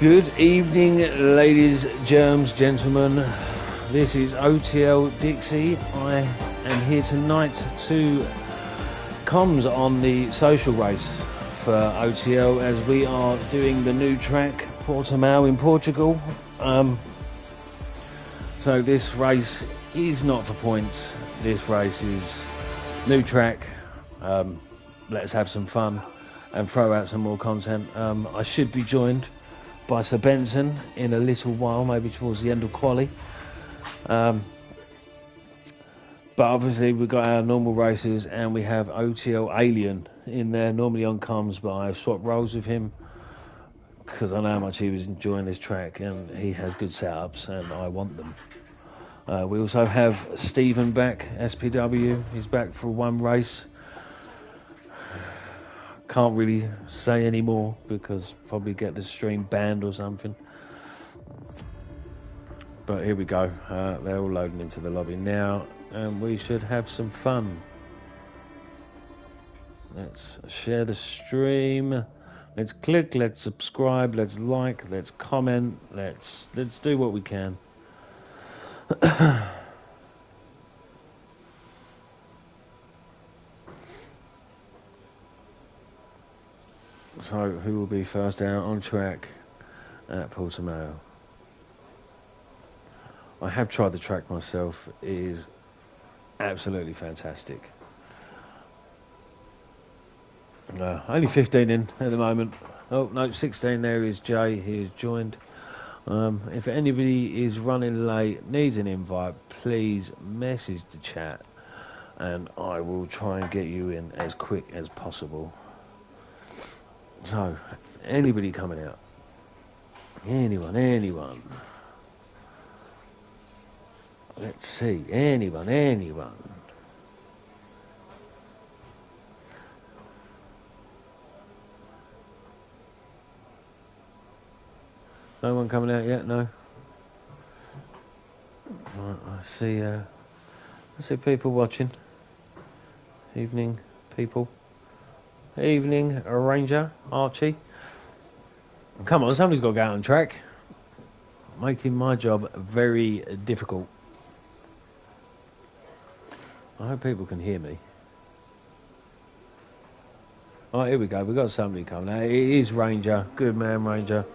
Good evening, ladies, germs, gentlemen. This is OTL Dixie. I am here tonight to comms on the social race for OTL as we are doing the new track, Portimao in Portugal. So this race is not for points. This race is new track. Let's have some fun and throw out some more content. I should be joined by Sir Benson in a little while, maybe towards the end of quali. But obviously we've got our normal races and we have OTL Alien in there, normally on comms, but I've swapped roles with him because I know how much he was enjoying this track and he has good setups and I want them. We also have Stephen back, SPW. He's back for one race. Can't really say any more because probably get the stream banned or something. But here we go. They're all loading into the lobby now and we should have some fun. Let's share the stream. Let's click, let's subscribe, let's like, let's comment, let's do what we can. So, who will be first out on track at Portimao? I have tried the track myself. It is absolutely fantastic. Only 15 in at the moment. Oh, no, 16 there is Jay. He is joined. If anybody is running late, needs an invite, please message the chat and I will try and get you in as quick as possible. So, anybody coming out? Anyone? Let's see. Anyone? No one coming out yet? No? Right, I see people watching. Evening, people. Evening, Ranger, Archie. Come on, somebody's got to go out on track. Making my job very difficult. I hope people can hear me. Alright, here we go. We've got somebody coming out. It is Ranger. Good man, Ranger.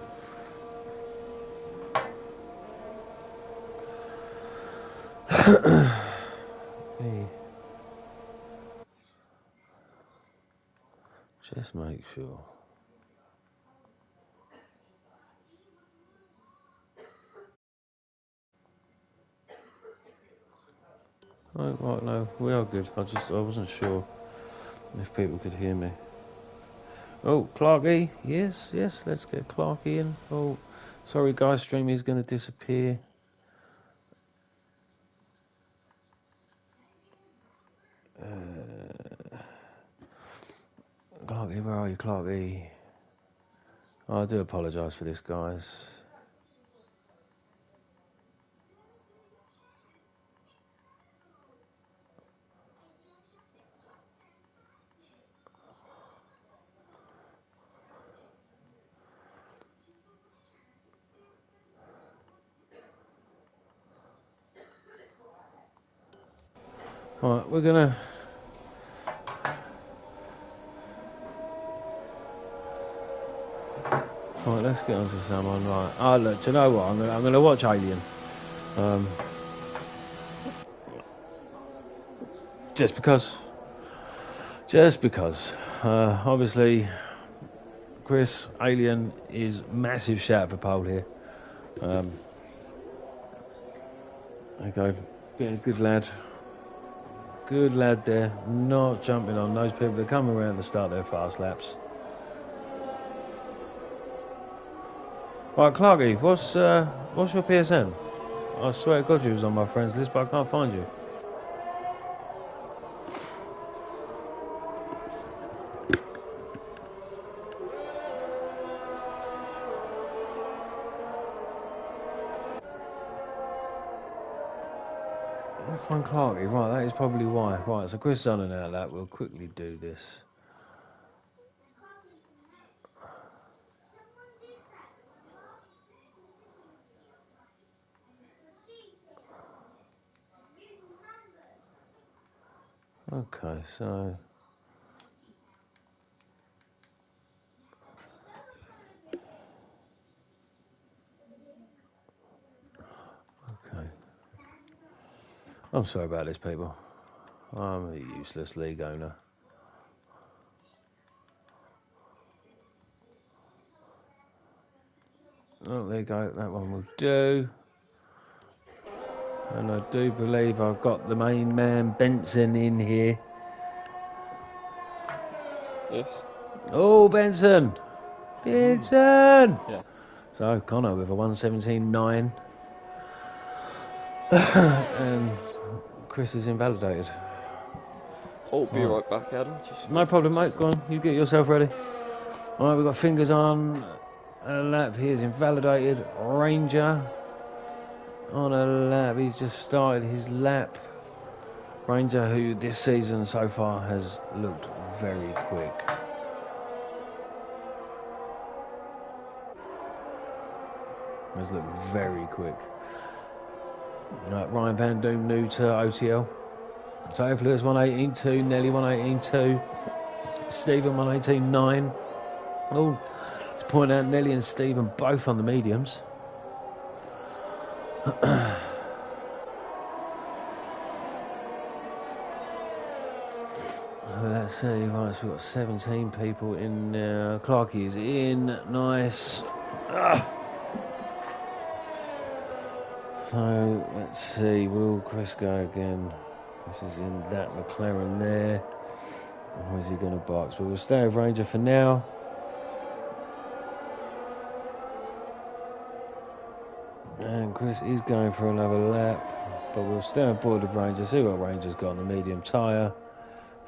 Hey. Just make sure. Oh, right, no, we are good. I wasn't sure if people could hear me. Oh, Clarky, yes, let's get Clarky in. Oh, sorry guys, stream is going to disappear. Clarky, where are you, Clarky? Oh, I do apologise for this, guys. Right, we're gonna. Right, let's get on to someone. Right. Oh, look, do you know what? I'm gonna watch Alien. Just because. Obviously, Chris, Alien is massive shout for pole here. There you go. Being a good lad. Good lad there. Not jumping on those people that come around to start their fast laps. Right, Clarky, what's your PSN? I swear to God you was on my friends list, but I can't find you. Find Clarky, right, that is probably why. Right, so Chris Dunn out that, we'll quickly do this. Okay, so okay. I'm sorry about this, people. I'm a useless league owner. Oh, there you go. That one will do. And I do believe I've got the main man Benson in here. Yes. Oh, Benson! Benson! Yeah. So Connor with a 117.9. And Chris is invalidated. I'll be right back, Adam. Just No problem, mate. Go on. You get yourself ready. Alright, we've got fingers on a lap. He is invalidated. Ranger on a lap. He's just started his lap. Ranger, who this season so far has looked very quick. Has looked very quick. Right, Ryan Van Doom new to OTL. So Lewis 118.2, Nelly 118.2, Stephen 118.9. Oh, let's point out Nelly and Stephen both on the mediums. So let's see, right, so we've got 17 people in now. Clarkey is in, nice. So let's see, will Chris go again? This is in that McLaren there. Or is he going to box? But we'll stay with Ranger for now. And Chris is going for another lap. But we'll stay on board with Ranger. See what Ranger's got on the medium tyre.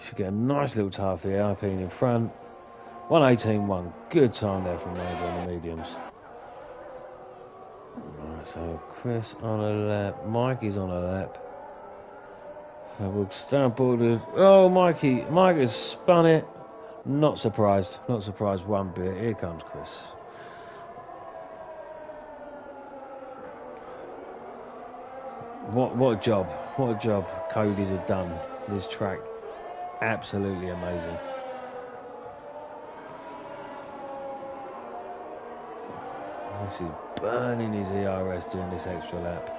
Should get a nice little tyre for the Alpine in front. 118.1. Good time there from Ranger on the mediums. Right, so Chris on a lap. Mike is on a lap. So we'll stay on board with... Oh, Mike has spun it. Not surprised. Not surprised one bit. Here comes Chris. What a job. What a job Cody's have done. This track. Absolutely amazing. This is burning his ERS doing this extra lap.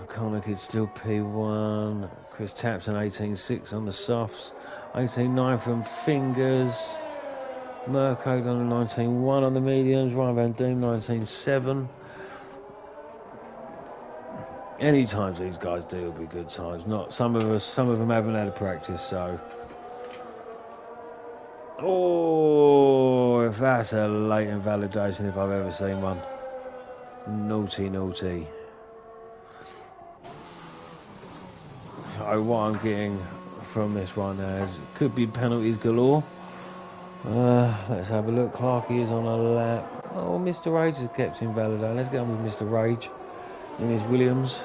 Connor could still P1. Chris taps an 18.6 on the softs. 18.9 from fingers. Merco on a 19.1 on the mediums. Ryan Van Doom 19.7. Any times these guys do will be good times. Not some of them haven't had a practice, so. Oh, if that's a late invalidation if I've ever seen one. Naughty, naughty. So what I'm getting from this right now is could be penalties galore. Let's have a look. Clarkey is on a lap. Oh, Mr. Rage has kept invalidated. Let's get on with Mr. Rage in his Williams.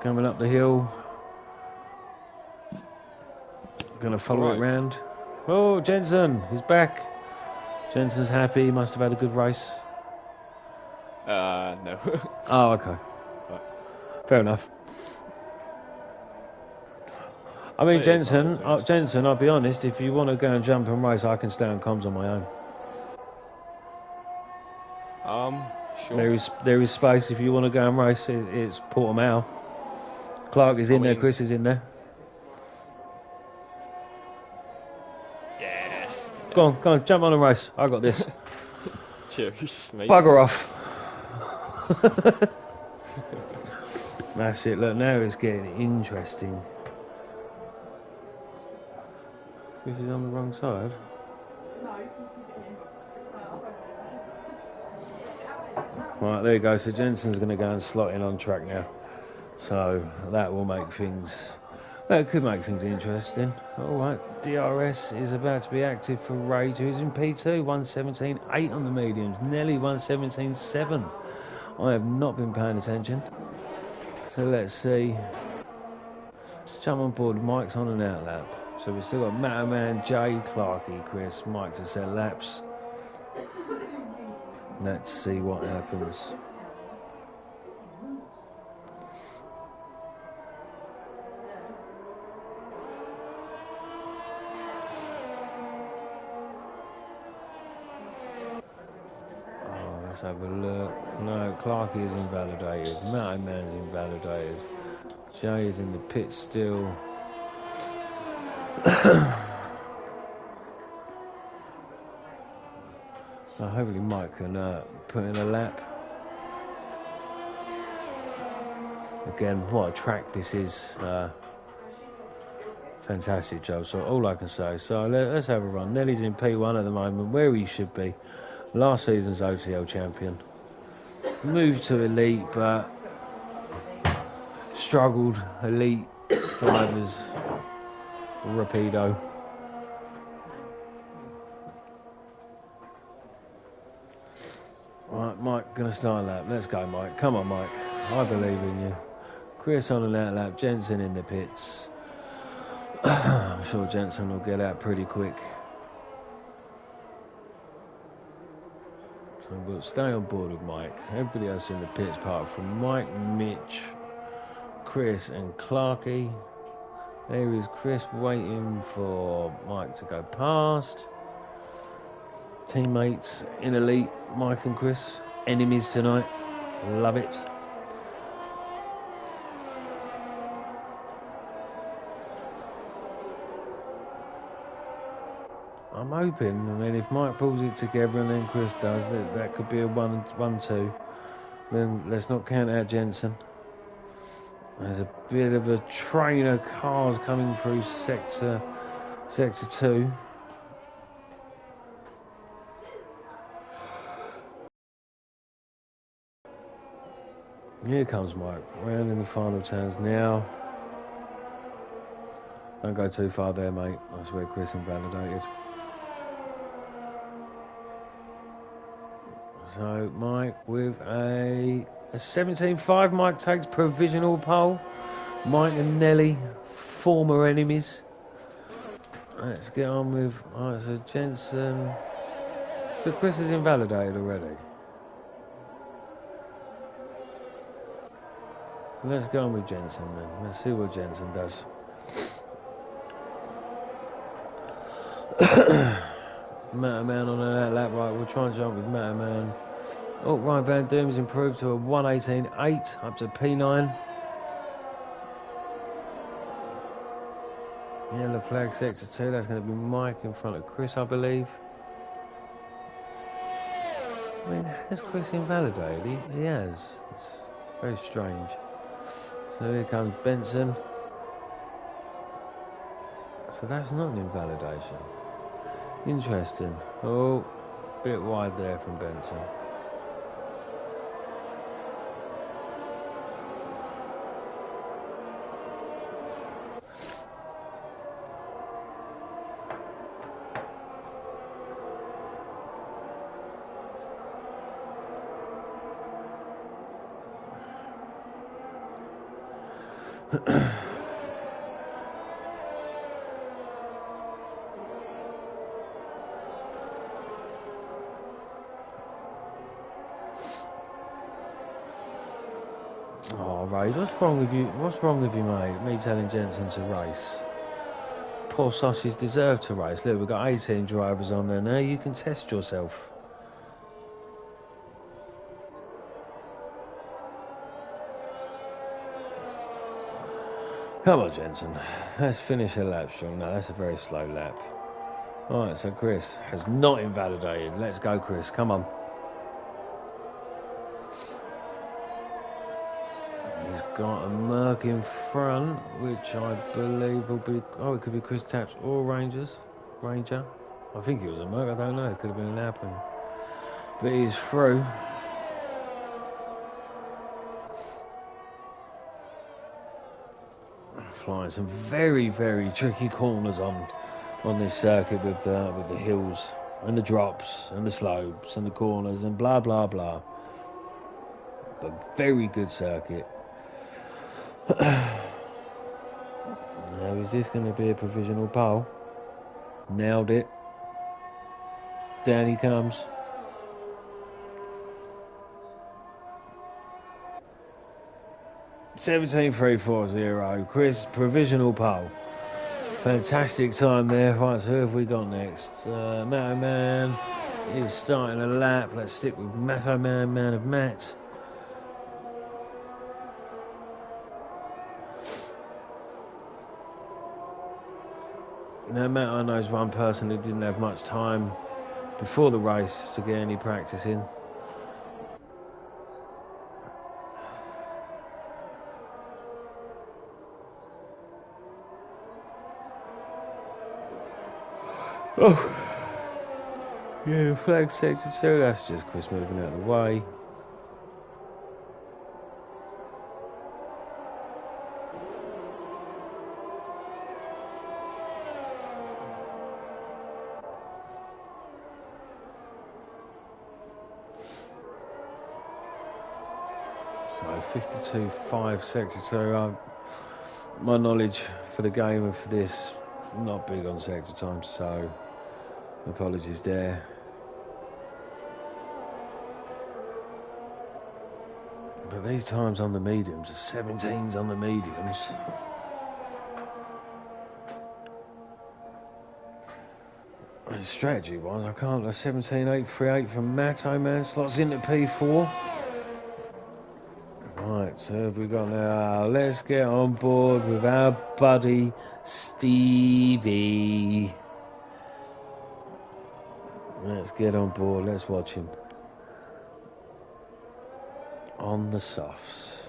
Coming up the hill. Going to follow it round. Oh, Jensen, he's back. Jensen's happy. He must have had a good race. No. Oh, okay. Right. Fair enough. I mean, Jensen, I'll be honest, if you want to go and jump and race, I can stay on comms on my own. Sure. There is space if you want to go and race. It's Portimao. Clark is in there, Chris is in there. Yeah. Go on, jump on and race. I got this. Cheers, mate. Bugger off. That's it. Look, now it's getting interesting. Chris is on the wrong side. Right, there you go. So Jensen's going to go and slot in on track now. So that will make things... That could make things interesting. Alright, DRS is about to be active for Rage, who's in P2, 117.8 on the mediums. Nelly 117.7. I have not been paying attention. So let's see. Let's jump on board. Mike's on and out lap. So we've still got Matterman, Jay, Clarkey, Chris, Mike to set laps. Let's see what happens. Let's have a look. No, Clarkie is invalidated. Matto Man's invalidated. Jay is in the pit still. So hopefully Mike can put in a lap. Again, what a track this is. Fantastic, Joe. So all I can say. So let's have a run. Nelly's in P1 at the moment, where he should be. Last season's OTL champion. Moved to Elite, but struggled. Elite drivers. Rapido. Right, Mike, gonna start a lap. Let's go, Mike. Come on, Mike. I believe in you. Chris on an out lap. Jensen in the pits. I'm sure Jensen will get out pretty quick. So we'll stay on board with Mike. Everybody else in the pits apart from Mike, Mitch, Chris and Clarkie. There is Chris waiting for Mike to go past. Teammates in Elite, Mike and Chris. Enemies tonight. Love it. I'm hoping, I mean, if Mike pulls it together and then Chris does, that could be a 1-2. Then let's not count out Jensen. There's a bit of a train of cars coming through sector 2. Here comes Mike, round in the final turns now. Don't go too far there, mate. That's where Chris invalidated. So Mike with a 17.5. Mike takes provisional pole. Mike and Nelly, former enemies. Let's get on with. Alright, so Jensen. So Chris is invalidated already. So let's go on with Jensen then. Let's see what Jensen does. Matto Man on that lap, right? We'll try and jump with Matto Man. Oh, Ryan Van Doom's improved to a 1:18.8 up to P9. Yellow flag sector 2. That's going to be Mike in front of Chris, I believe. I mean, has Chris invalidated? He has. It's very strange. So here comes Benson. So that's not an invalidation. Interesting. Oh, bit wide there from Benson. Oh, Ray, what's wrong with you? What's wrong with you, mate? Me telling Jensen to race. Poor sausages deserve to race. Look, we've got 18 drivers on there now. You can test yourself. Come on, Jensen. Let's finish a lap strong. No, that's a very slow lap. Alright, so Chris has not invalidated. Let's go, Chris. Come on. He's got a Merc in front, which I believe will be... Oh, it could be Chris Taps or Ranger. I think it was a Merc. I don't know. It could have been an Alpine. But he's through. Flying some very, very tricky corners on this circuit with the hills and the drops and the slopes and the corners and blah blah blah. But very good circuit. Now, is this going to be a provisional pole? Nailed it. Down he comes. (17.340). Chris, provisional pole. Fantastic time there. Right, so who have we got next? Matto Man, is starting a lap. Let's stick with Matto Man of Matt. Now, Matt, I know, is one person who didn't have much time before the race to get any practice in. Oh, yeah, flag sector 2, that's just Chris moving out of the way. So 52.5 sector 2. My knowledge for the game and for this, not big on sector time, so apologies there. But these times on the mediums, the 17s on the mediums. Strategy wise, I can't. A 17.838 from Matto Man slots into P4. Right, so have we got now? Let's get on board with our buddy Stevie. Let's get on board. Let's watch him on the softs.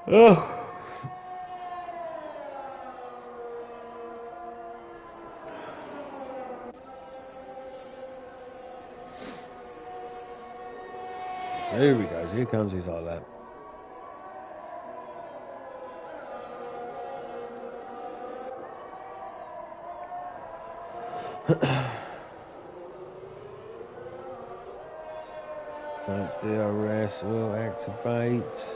Oh. Here he goes. Here comes his hot lap. So DRS will activate.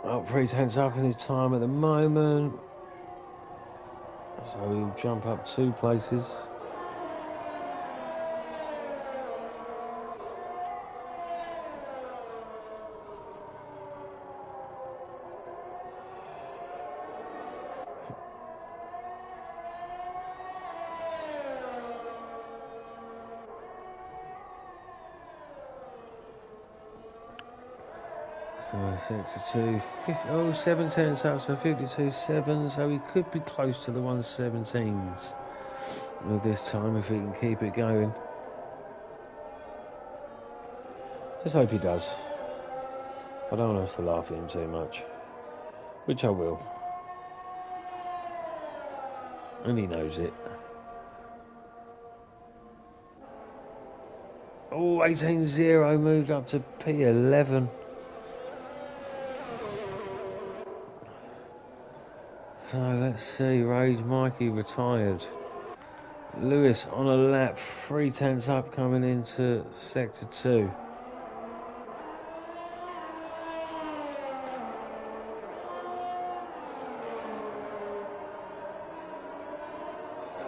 Up 3/10 up in his time at the moment. So he'll jump up 2 places. Sector 2, 7/10 up, so 52.7, so he could be close to the 117s with this time if he can keep it going. Just hope he does. I don't want us to laugh at him too much, which I will. And he knows it. Oh, 18.0 moved up to P11. So let's see, Rage Mikey retired. Lewis on a lap, 3/10 up coming into sector 2.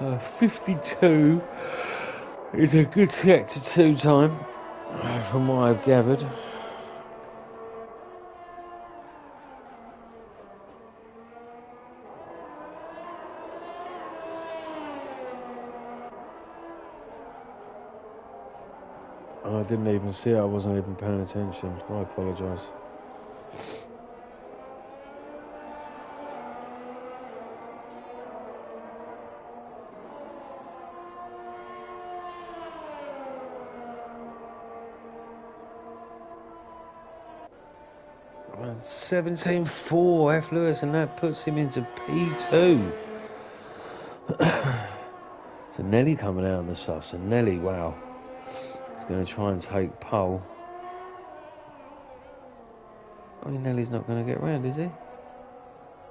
So 52 is a good sector 2 time, from what I've gathered. I didn't even see it, I wasn't even paying attention. I apologise. Well, 17.4 F Lewis, and that puts him into P2. So Nelly coming out on the soft. So Nelly, wow. Going to try and take pole. I mean, Nelly's not going to get round, is he?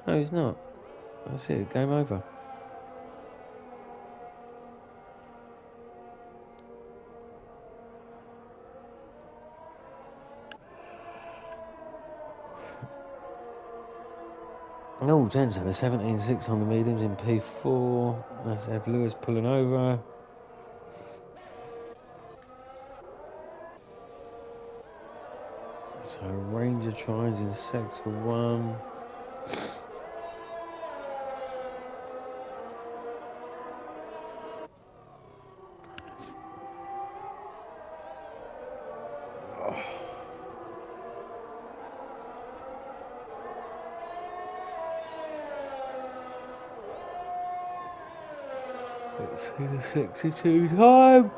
No, he's not. That's it, game over. Oh, Jensen, a 17.6 on the mediums in P4. That's F Lewis pulling over. So Ranger tries in sector 1. Let's see the 62 time.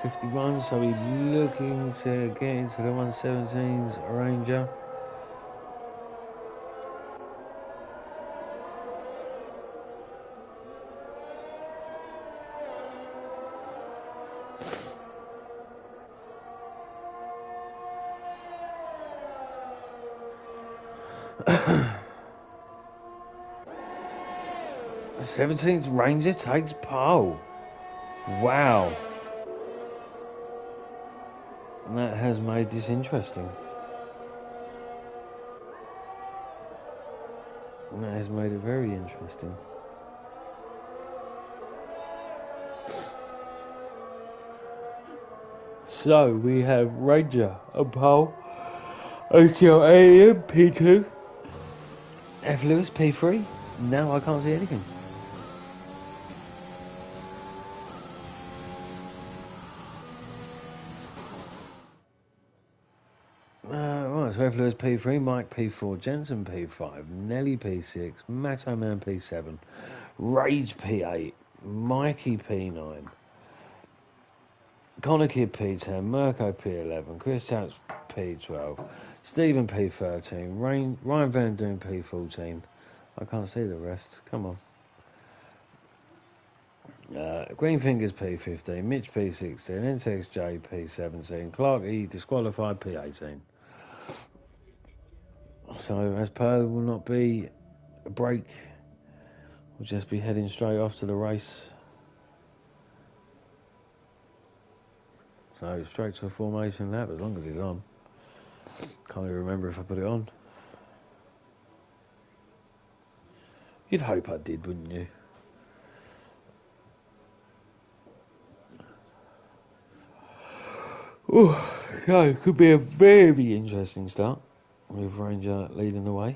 51, so he's looking to get into the 117's Ranger. The 17th Ranger takes pole. Wow. And that has made this interesting. And that has made it very interesting. So we have Ranger and pole, OTL Alien P2, F Lewis P3. Now I can't see anything. Right, so F Lewis P3, Mike P4, Jensen P5, Nelly P6, Matto Man P7, Rage P8, Mikey P9, Connor Kid P10, Mirko P11, Chris Taps P12, Stephen P13, Ryan Van Doon P14. I can't see the rest. Come on. Greenfingers P15, Mitch P16, Intex J P17, Clark E disqualified P18. So as per, there will not be a break. We'll just be heading straight off to the race. So straight to a formation lap as long as it's on. Can't even remember if I put it on. You'd hope I did, wouldn't you? Ooh, so it could be a very interesting start with Ranger leading the way.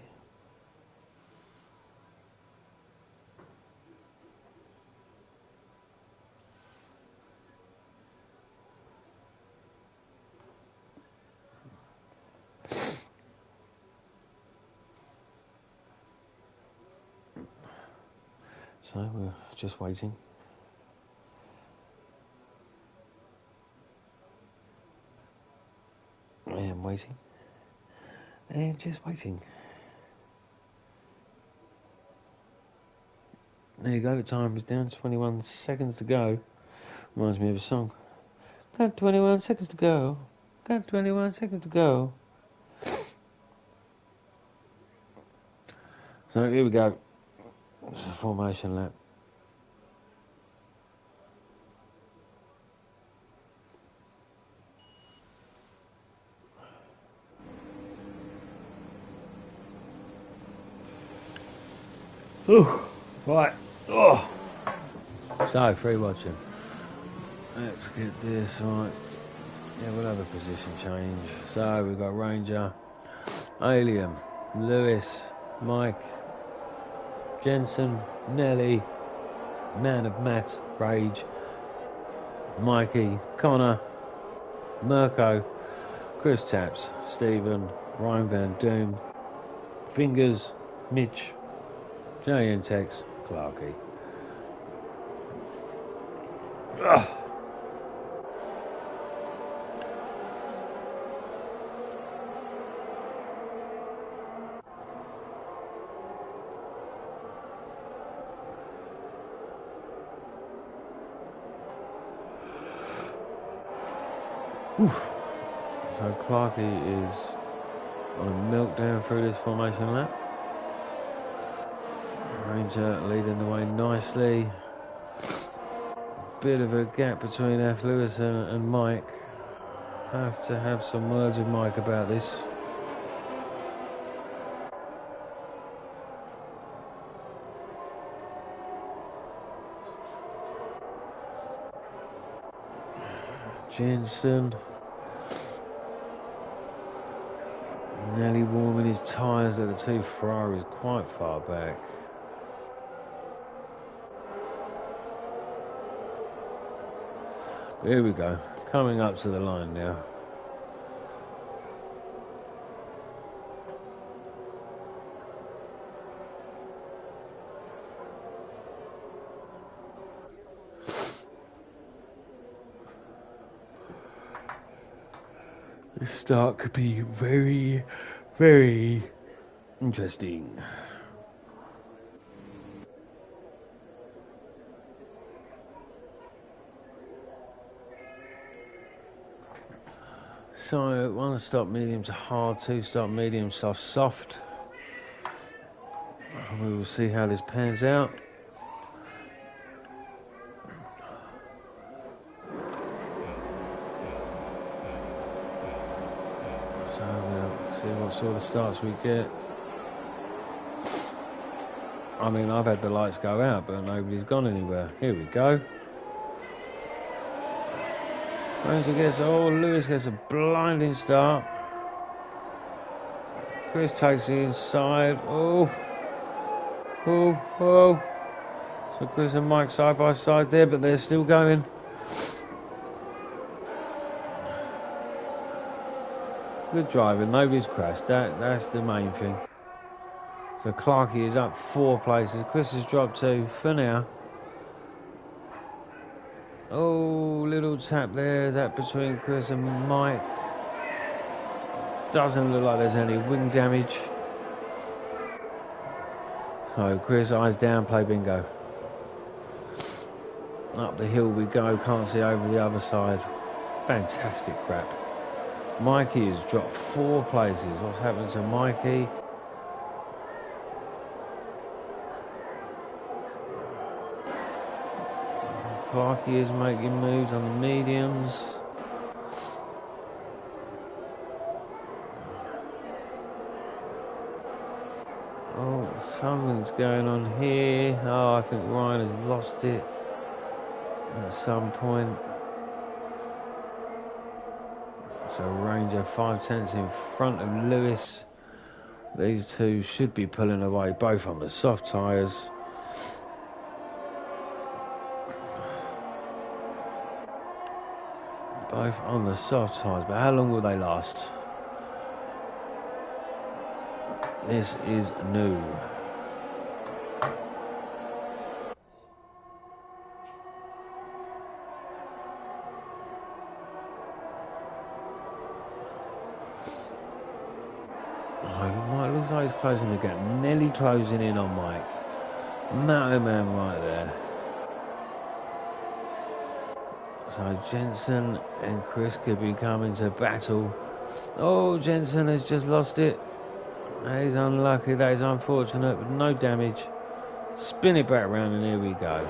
So we're just waiting. And waiting. And just waiting. There you go, the time is down, 21 seconds to go. Reminds me of a song. Got 21 seconds to go. Got 21 seconds to go. So here we go. It's a formation lap. Ooh, right. Oh. So, free watching. Let's get this right. Yeah, we'll have a position change. So, we've got Ranger, Alien, Lewis, Mike, Jensen, Nelly, Man of Matt, Rage, Mikey, Connor, Mirko, Chris Taps, Stephen, Ryan Van Doom, Fingers, Mitch, Jay and Tex, Clarky. Ugh. So Clarky is on a meltdown through this formation lap. Ranger leading the way nicely. Bit of a gap between F. Lewis and Mike. Have to have some words with Mike about this. Jensen. Nearly warming his tyres at the two Ferraris quite far back. But here we go, coming up to the line now. This start could be very, very interesting. So, 1 stop medium to hard, 2 stop medium soft, soft. We will see how this pans out. So we'll see what sort of starts we get. I mean, I've had the lights go out, but nobody's gone anywhere. Here we go. Lewis gets a blinding start. Chris takes the inside. Oh. So Chris and Mike side by side there, but they're still going. Good driving, nobody's crashed. That's the main thing. So Clarkey is up 4 places. Chris has dropped 2 for now. Oh, little tap there. Is that between Chris and Mike? Doesn't look like there's any wing damage. So Chris, eyes down, play bingo. Up the hill we go, can't see over the other side. Fantastic crap. Mikey has dropped 4 places. What's happened to Mikey? Clarkey is making moves on the mediums. Oh, something's going on here. Oh, I think Ryan has lost it at some point. So Ranger 5/10 in front of Lewis. These two should be pulling away, both on the soft tyres. Both on the soft tyres, but how long will they last? This is new. Mike looks like he's closing the gap. Nearly closing in on Mike. No man right there. So Jensen and Chris could be coming to battle. Oh, Jensen has just lost it. That is unlucky, that is unfortunate, but no damage. Spin it back round and here we go.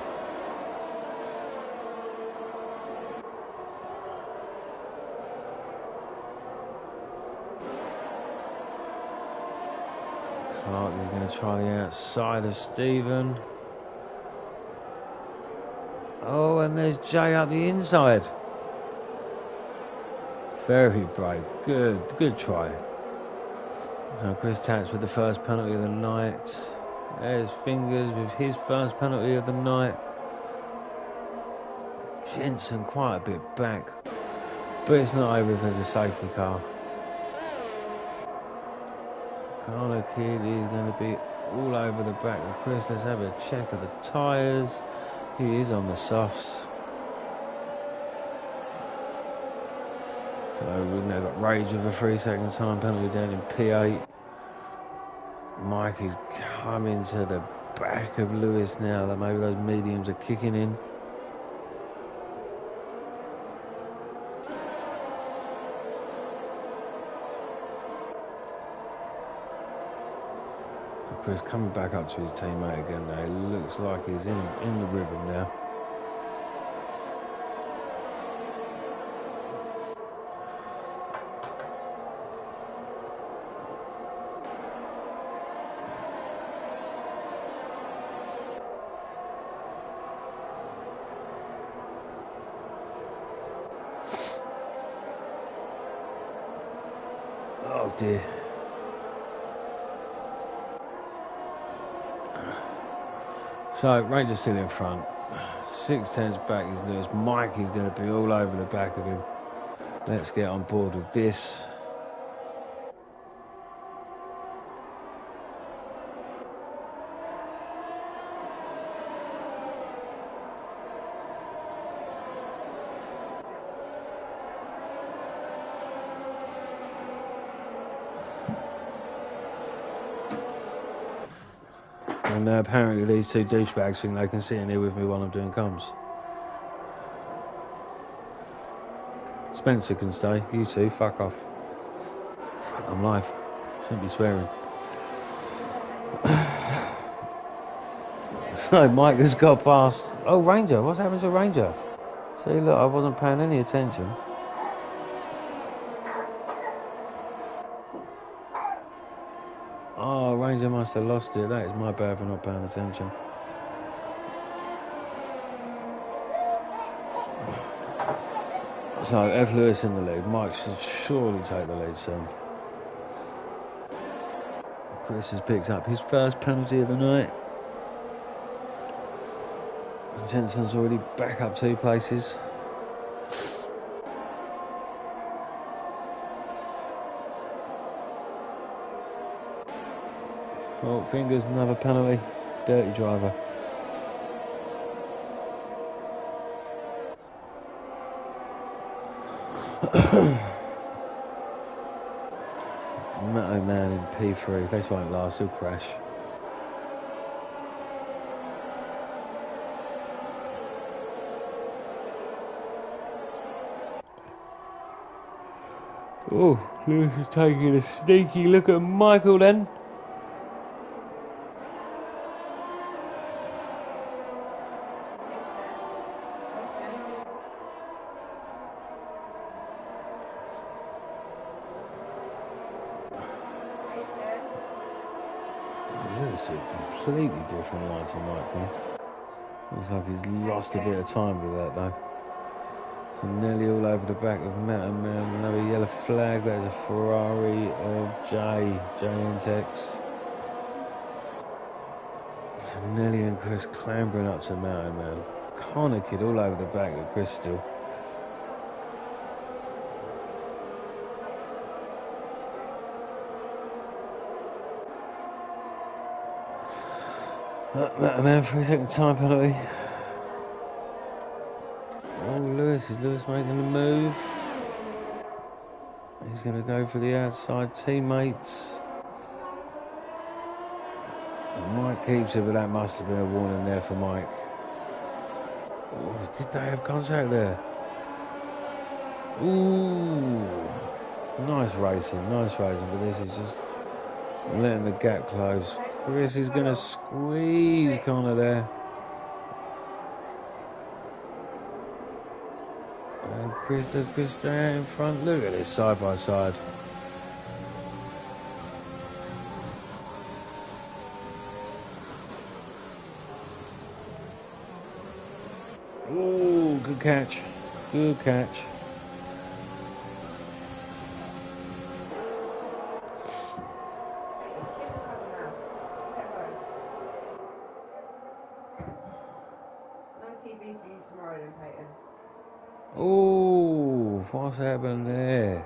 Clark is going to try the outside of Stephen. Oh, and there's Jay up the inside. Very brave. Good try. So Chris Tats with the first penalty of the night. There's Fingers with his first penalty of the night. Jensen quite a bit back. But it's not over if there's a safety car. Carlo Kidd is going to be all over the back of Chris. Let's have a check of the tyres. He is on the softs. So we've now got Rage of a 3-second time penalty down in P8. Mike is coming to the back of Lewis now. That maybe those mediums are kicking in. So Chris coming back up to his teammate again now. It looks like he's in the rhythm now. Oh dear. So Rangers still in front. 6'10's back is Lewis. Mike is going to be all over the back of him. Let's get on board with this. And apparently these two douchebags think they can sit in here with me while I'm doing comms. Spencer can stay. You two, fuck off. Fuck, I'm live. Shouldn't be swearing. So Mike has got past. Oh, Ranger. What's happened to Ranger? See, look, I wasn't paying any attention. Oh, Ranger must have lost it. That is my bad for not paying attention. So, F. Lewis in the lead. Mike should surely take the lead soon. Chris has picked up his first penalty of the night. Jensen's already back up 2 places. Oh, fingers, another penalty. Dirty driver. Matto Man in P3. This won't last, he'll crash. Oh, Lewis is taking a sneaky look at Michael then. Lewis a completely different line to Michael. Looks like he's lost a bit of time with that though. So nearly all over the back of Matto Man. Another yellow flag. That is a Ferrari of JNTX. So Nelly and Chris clambering up to Matto Man. Connor Kid all over the back of Chris still. Matto Man for a second time penalty. Oh, Lewis. Is Lewis making a move? He's going to go for the outside teammates. And Mike keeps it, but that must have been a warning there for Mike. Oh, did they have contact there? Ooh. Nice racing, but this is just letting the gap close. Chris is going to squeeze Connor there. And Chris does Chris stay out in front. Look at this side by side. Oh, good catch. Good catch. Oh, what's happened there?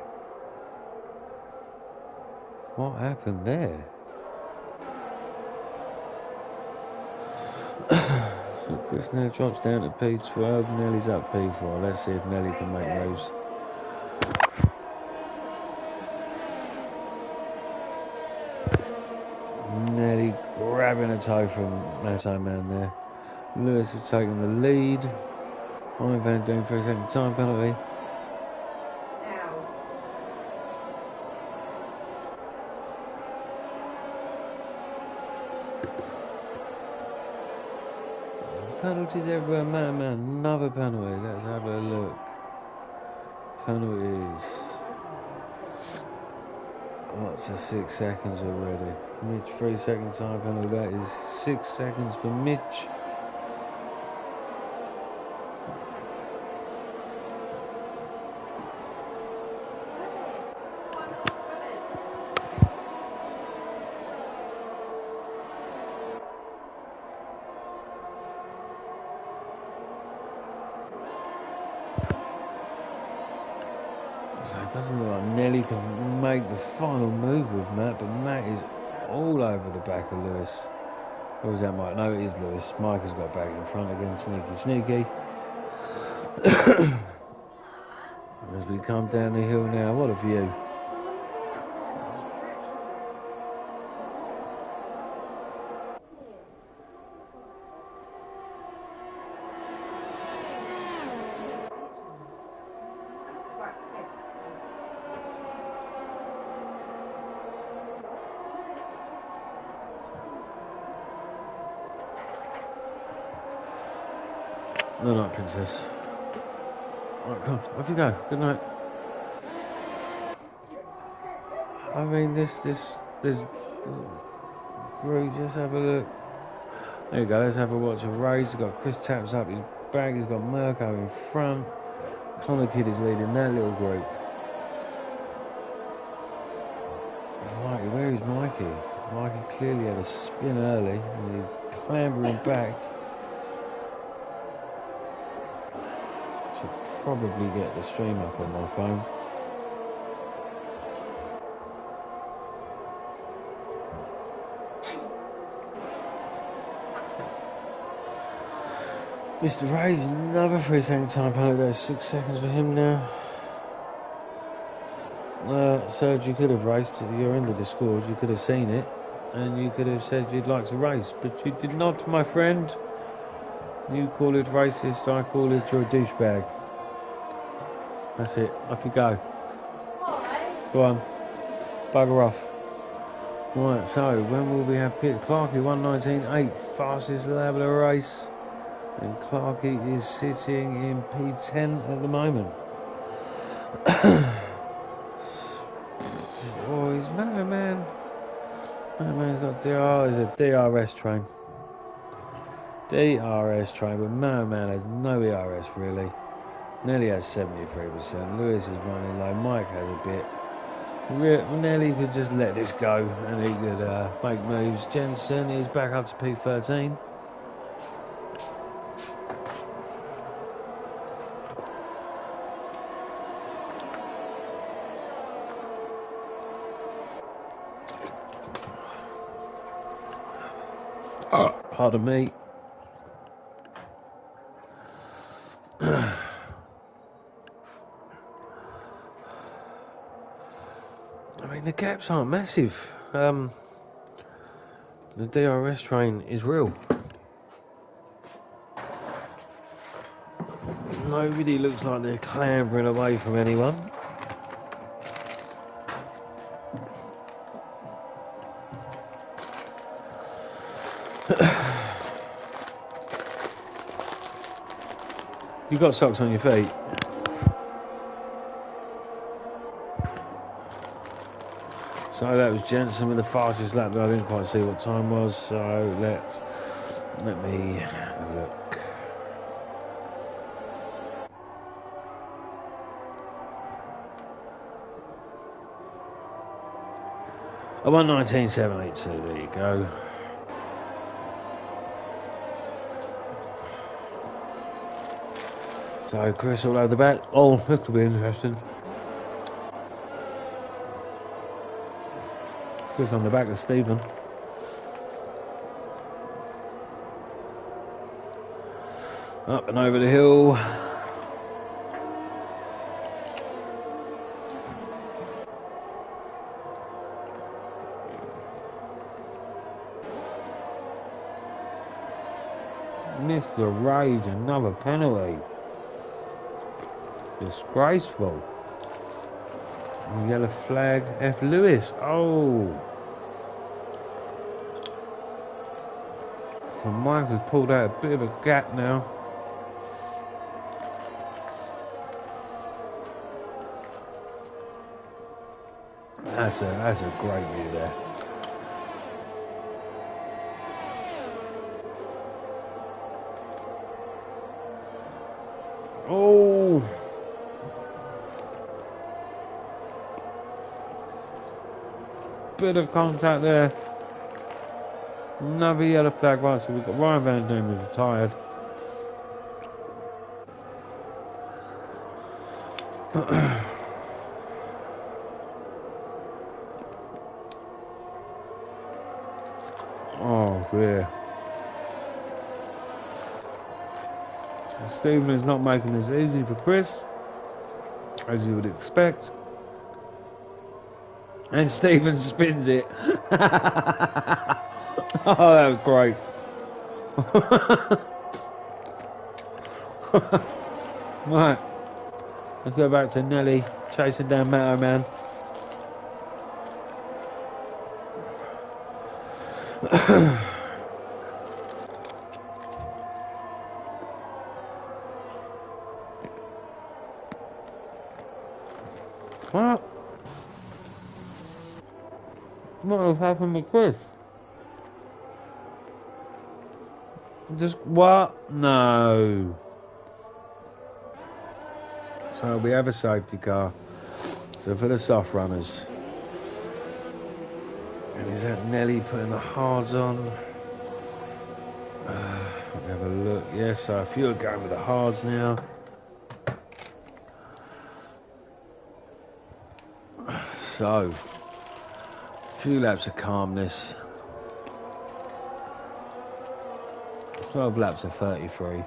What happened there? So Chris now drops down to P12. Nelly's up P4. Let's see if Nelly can make moves. Nelly grabbing a toe from Matto Man there. Lewis is taking the lead. Ryan Van Doon for a second time penalty. Penalties everywhere, man. Another penalty. Let's have a look. Penalties. What's a 6 seconds already? Mitch, 3 second time penalty. That is 6 seconds for Mitch. doesn't look like Nelly can make the final move with Matt, but Matt is all over the back of Lewis. Or is that Mike? No, it is Lewis. Mike has got back in front again, sneaky. As we come down the hill now, what a view. Good night, Princess. Right, come on, off you go. Good night. I mean, this group, just have a look. There you go, let's have a watch of Rage. He's got Chris Taps up his back, he's got Mirko in front. Connor Kidd is leading that little group. Mikey, where is Mikey? Mikey clearly had a spin early, and he's clambering back. Should probably get the stream up on my phone. Mr. Rage, another 3-second time penalty. There's 6 seconds for him now. Serge, you could have raced at your end of the score. You could have seen it, and you could have said you'd like to race, but you did not, my friend. You call it racist, I call it you're a douchebag. That's it. Off you go. Go on. Bugger off. Right, so when will we have pit? Clarkey 1:19.8, fastest lap of the race. And Clarkey is sitting in P10 at the moment. Oh, he's man. Man's got DR. Is a DRS train. DRS train, but Man has no ERS really. Nelly has 73%. Lewis is running low. Mike has a bit. Nelly could just let this go and he could make moves. Jensen is back up to P13. Pardon me. I mean, the gaps aren't massive. The DRS train is real. Nobody looks like they're clambering away from anyone. You got socks on your feet. So that was Jensen with the fastest lap, but I didn't quite see what time was. So let me have a look. A 1:19.782. There you go. So Chris all over the back. Oh, this will be interesting. Chris on the back of Stephen. Up and over the hill. Mr. Rage, another penalty. Disgraceful. Yellow flag, F. Lewis. Oh. So Mike has pulled out a bit of a gap now. That's a great view there. Oh. Bit of contact there. Another yellow flag. Right, so we've got Ryan Van Doom who's retired. clear. Stephen is not making this easy for Chris, as you would expect. And Stephen spins it. Oh, that was great. Right, let's go back to Nelly chasing down Mato Man. What has happened with Chris? Just what? No. So we have a safety car. So for the soft runners. And is that Nelly putting the hards on? Let me have a look. Yes, so a few are going with the hards now. So, a few laps of calmness. 12 laps of 33.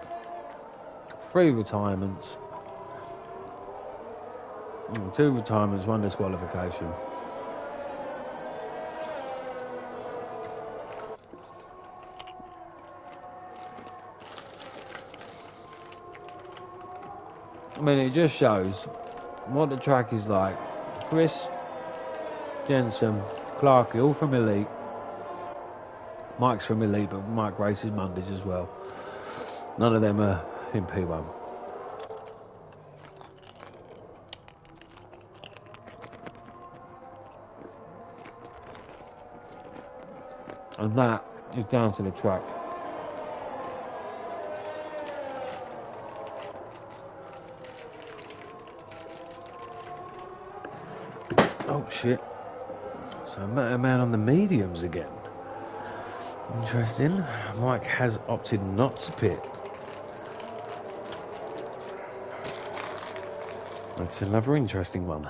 3 retirements. 2 retirements, 1 disqualification. I mean, it just shows what the track is like. Chris, Jensen, Clarkey, all from Elite. Mike's from Elite, but Mike races Mondays as well. None of them are in P1. And that is down to the track. Oh shit. So Mato Man on the mediums again. Interesting. Mike has opted not to pit. That's another interesting one.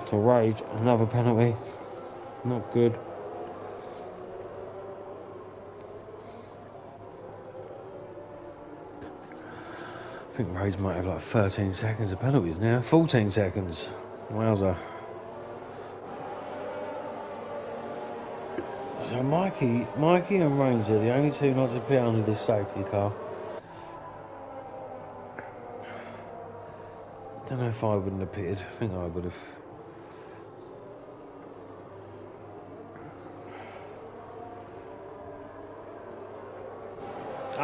So Rage, another penalty. Not good. I think Rage might have like 13 seconds of penalties now. 14 seconds. Wowza. So Mikey and Ranger, the only two not to pit under this safety car. Don't know if I wouldn't have pitted. I think I would have.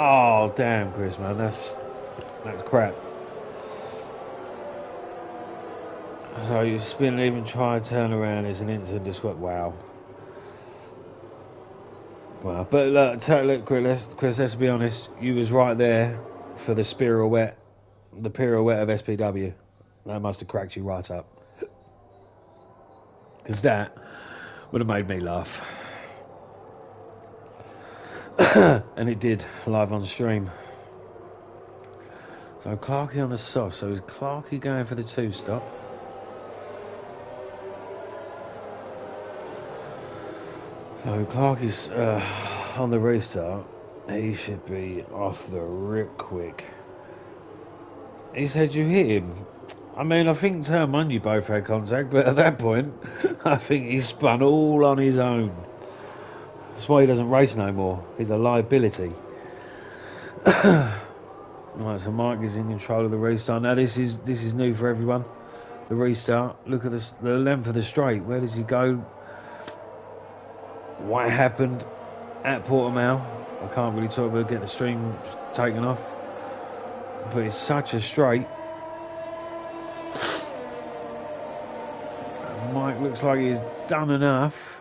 Oh damn, Chris, man, that's crap. So you spin and even try to turn around is an instant disqual. Wow. Wow. But look, Chris, let's be honest. You was right there for the pirouette of SPW. That must have cracked you right up. Because that would have made me laugh. And it did, live on stream. So Clarkey on the soft. So is Clarkey going for the 2-stop? So Clarkey's on the restart. He should be off the rip quick. He said you hit him. I mean, I think turn 1 you both had contact, but at that point, I think he spun all on his own. That's why he doesn't race no more. He's a liability. Right, so Mike is in control of the restart. Now this is new for everyone. The restart. Look at this, the length of the straight. Where does he go? What happened at Portimao? I can't really talk about get the stream taken off. But it's such a straight. Mike looks like he's done enough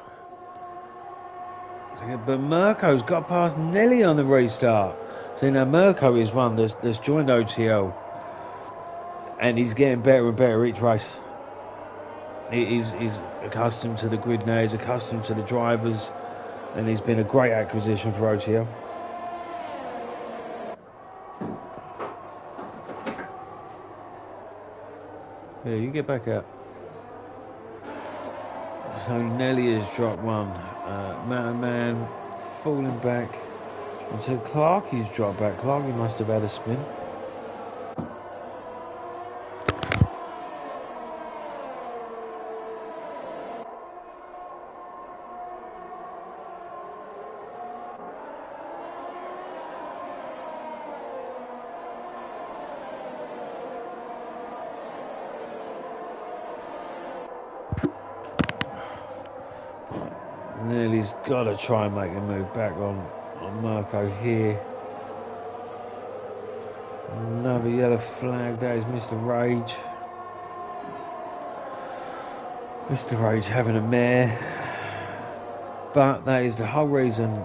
But Mirko's got past Nelly on the restart. See, now Mirko is one that's joined OTL, and he's getting better and better each race. He's accustomed to the grid now, he's accustomed to the drivers, and he's been a great acquisition for OTL. Yeah, you get back out. So Nelly has dropped one. Man falling back. Until Clarkie's dropped back. Clarkie must have had a spin. Nelly's got to try and make a move back on Mirko here. Another yellow flag. That is Mr. Rage. Mr. Rage having a mare. But that is the whole reason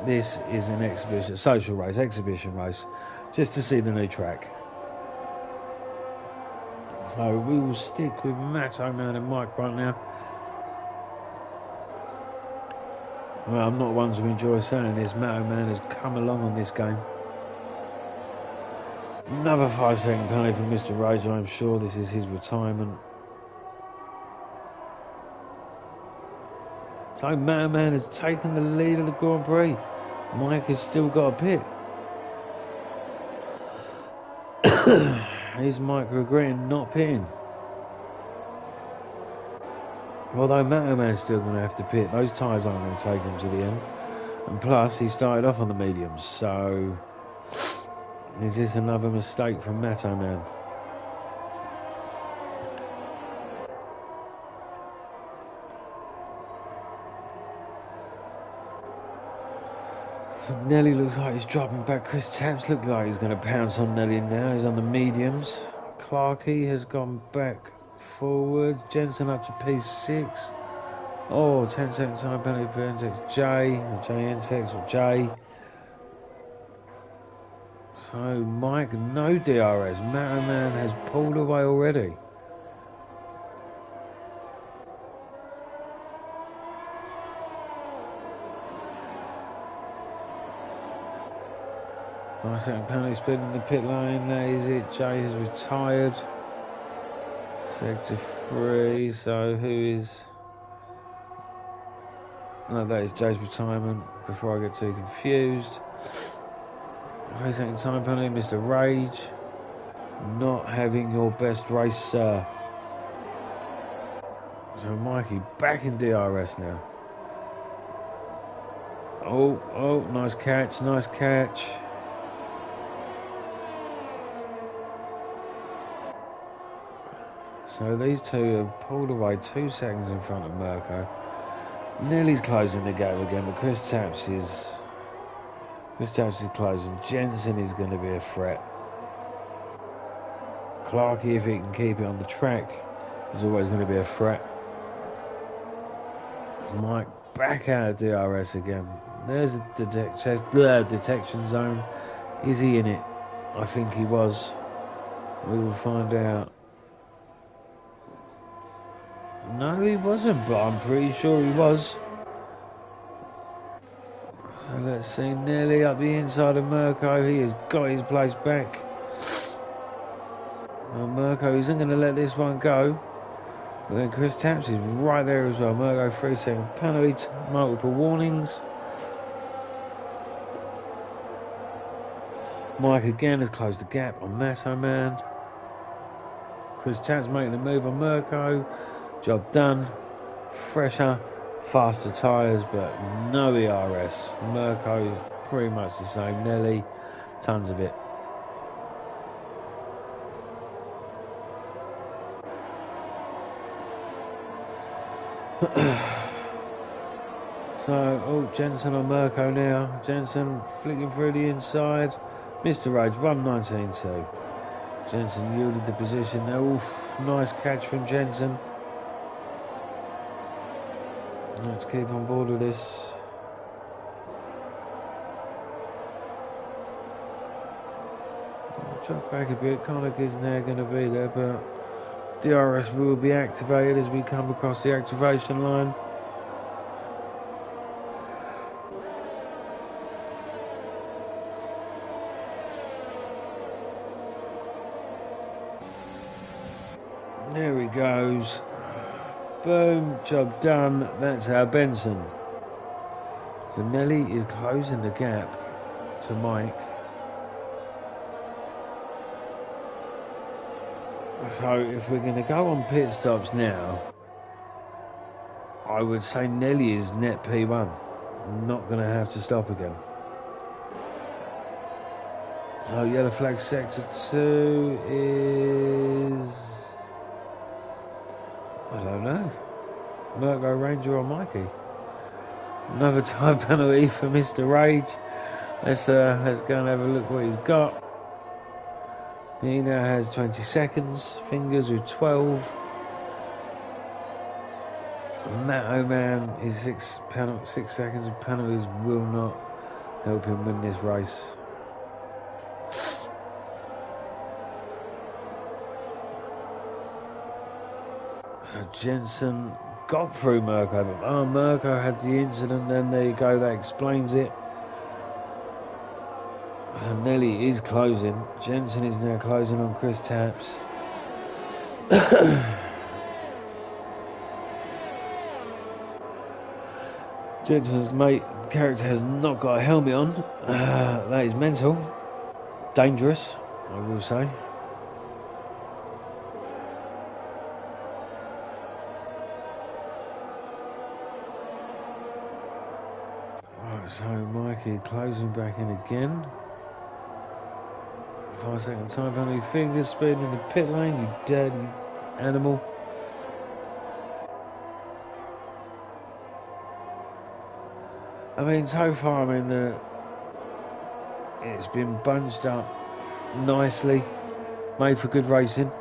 this is an exhibition, social race, exhibition race, just to see the new track. So we will stick with Matt O'Man and Mike right now. Well, I'm not one to enjoy saying this. Matt O'Man has come along on this game. Another 5-second penalty from Mr. Rage. I'm sure this is his retirement. So Matt O'Man has taken the lead of the Grand Prix. Mike has still got a pit. Is Mike regretting not pitting? Although Matt O'Man's still going to have to pit. Those tyres aren't going to take him to the end. And plus, he started off on the mediums. So, is this another mistake from Matt O'Man? Nelly looks like he's dropping back. Chris Tapps looks like he's going to pounce on Nelly now. He's on the mediums. Clarkey has gone back forward. Jensen up to P6. Oh, 10-second time penalty for NTEX J, or JNTEX or J. So Mike, no DRS. Matt O'Man has pulled away already. Second penalty split in the pit lane. That is it. Jay has retired. Sector 3. So who is? No, that is Jay's retirement. Before I get too confused. 3-second time penalty, Mr. Rage. Not having your best race, sir. So Mikey back in DRS now. Oh, nice catch, nice catch. So these two have pulled away 2 seconds in front of Mirko. Nearly's closing the gap again, but Chris Tapps is closing. Jensen is going to be a threat. Clarkey, if he can keep it on the track, is always going to be a threat. Mike back out of DRS again. There's a detection zone. Is he in it? I think he was. We will find out. No, he wasn't, but I'm pretty sure he was. So let's see, nearly up the inside of Mirko. He has got his place back. Well, Mirko isn't going to let this one go. But then Chris Tapps is right there as well. Mirko 3-second penalty, multiple warnings. Mike again has closed the gap on Matt O'Man. Chris Tapps making the move on Mirko. Job done. Fresher, faster tyres, but no ERS. Mirko is pretty much the same. Nelly, tons of it. So, Jensen on Mirko now. Jensen flicking through the inside. Mr. Rage, 1:19.2. Jensen yielded the position there. Oof, nice catch from Jensen. Let's keep on board with this. drop back a bit. Connick is now going to be there, but DRS will be activated as we come across the activation line. There he goes. Boom, job done. That's our Benson. So Nelly is closing the gap to Mike. So if we're going to go on pit stops now, I would say Nelly is net P1. Not going to have to stop again. So yellow flag sector 2 is... I don't know. Merco, Ranger or Mikey? Another time penalty for Mr. Rage. Let's go and have a look what he's got. He now has 20 seconds. Fingers with 12. Matt O'Man is 6 seconds of penalties will not help him win this race. So Jensen got through Merco, but Merco had the incident, then there you go, that explains it. So Nelly is closing. Jensen is now closing on Chris Taps. Jensen's character has not got a helmet on. That is mental. Dangerous, I will say. So Mikey closing back in again. 5 second time penalty. Fingers speeding in the pit lane, you dirty animal. I mean, so far, it's been bunched up nicely, made for good racing.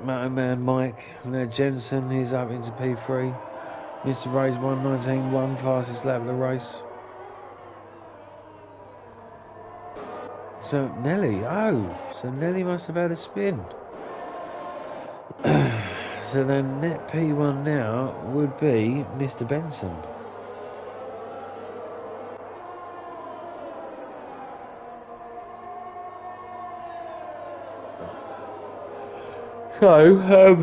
Motor Man Mike, now Jensen, he's up into P3. Mr. Ray's 1:19.1, fastest lap of the race. So Nelly, so Nelly must have had a spin. So then net P1 now would be Mr. Benson. So,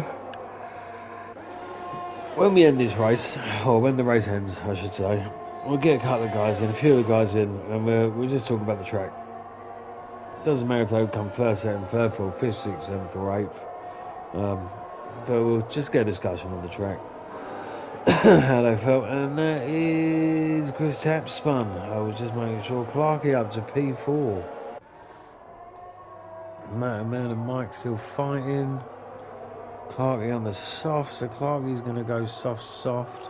when we end this race, or when the race ends, I should say, we'll get a couple of guys in, a few of the guys in, and we'll just talk about the track. It doesn't matter if they come first, second, third, fourth, fifth, sixth, seventh, or eighth. But we'll just get a discussion on the track. How they felt, and that is Chris Taps spun. I was just making sure. Clarkey up to P4. Matt and Mike still fighting. Clarkey on the soft, so Clarkey's going to go soft.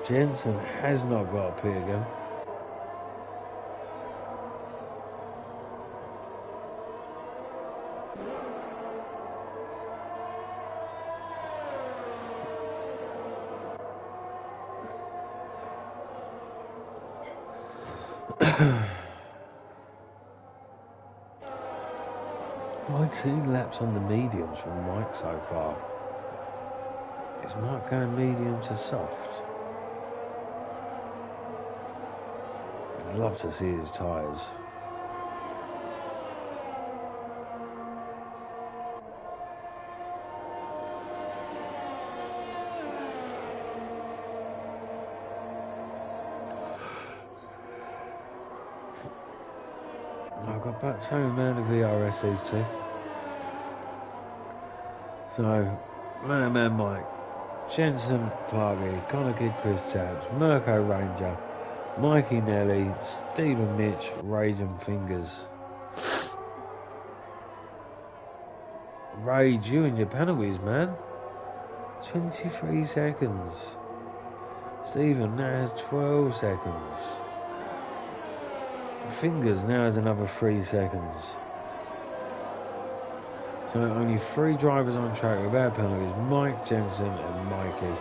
Jensen has not got up here again. Two laps on the mediums from Mike so far. Is Mike going medium to soft? I'd love to see his tyres. I've got about the same amount of VRS these two. So, Man Mike, Jensen Clarkey, Connor Kid Chris Taps, Mirko Ranger, Mikey Nelly, Stephen Mitch, Rage and Fingers. Rage, you and your penalties, man. 23 seconds. Stephen now has 12 seconds. Fingers now has another 3 seconds. So only 3 drivers on track without penalties, Mike, Jensen and Mikey.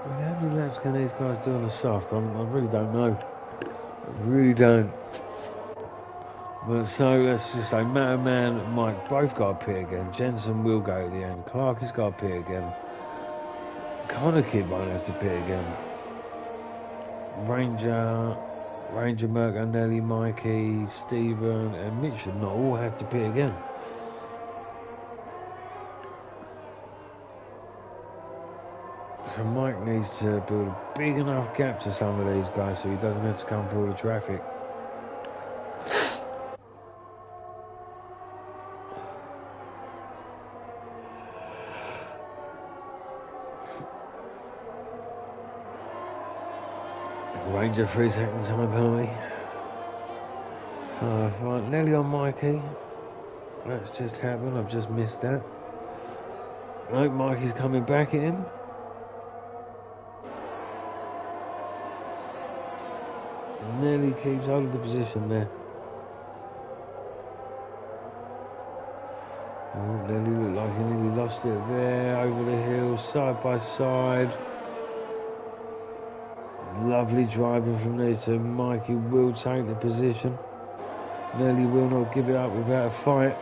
How many laps can these guys do on the soft? I really don't know. I really don't. But so let's just say Matter Man and Mike both got to pit again. Jensen will go at the end. Clark has got to pit again. Connor Kid won't have to pit again. Ranger, Merco, Nelly, Mikey, Stephen and Mitch should not all have to pit again. So Mike needs to build a big enough gap to some of these guys so he doesn't have to come through all the traffic. Ranger 3 second time penalty. So right, Nelly on Mikey. That's just happened, I've just missed that. Right, Mikey's coming back at him. Nelly keeps hold of the position there. Oh, Nelly looked like he nearly lost it there, over the hill, side by side. Lovely driving from these two. Mikey will take the position. Nelly will not give it up without a fight.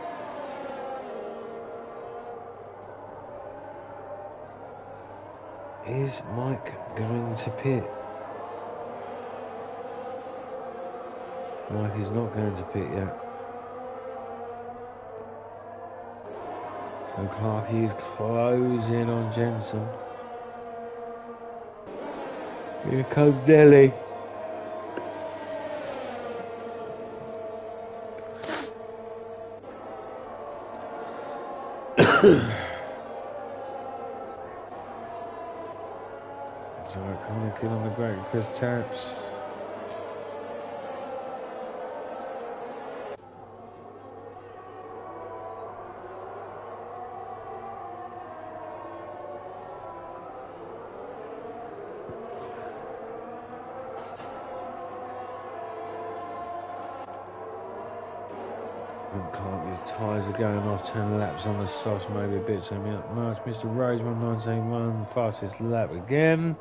Is Mike going to pit? Mike is not going to pit yet. So Clarkie is closing on Jensen. Here comes Nelly. So Connor Kid on the break, Chris Taps. His tyres are going off, 10 laps on the softs, maybe a bit too much. Mr. Rose 119.1, fastest lap again.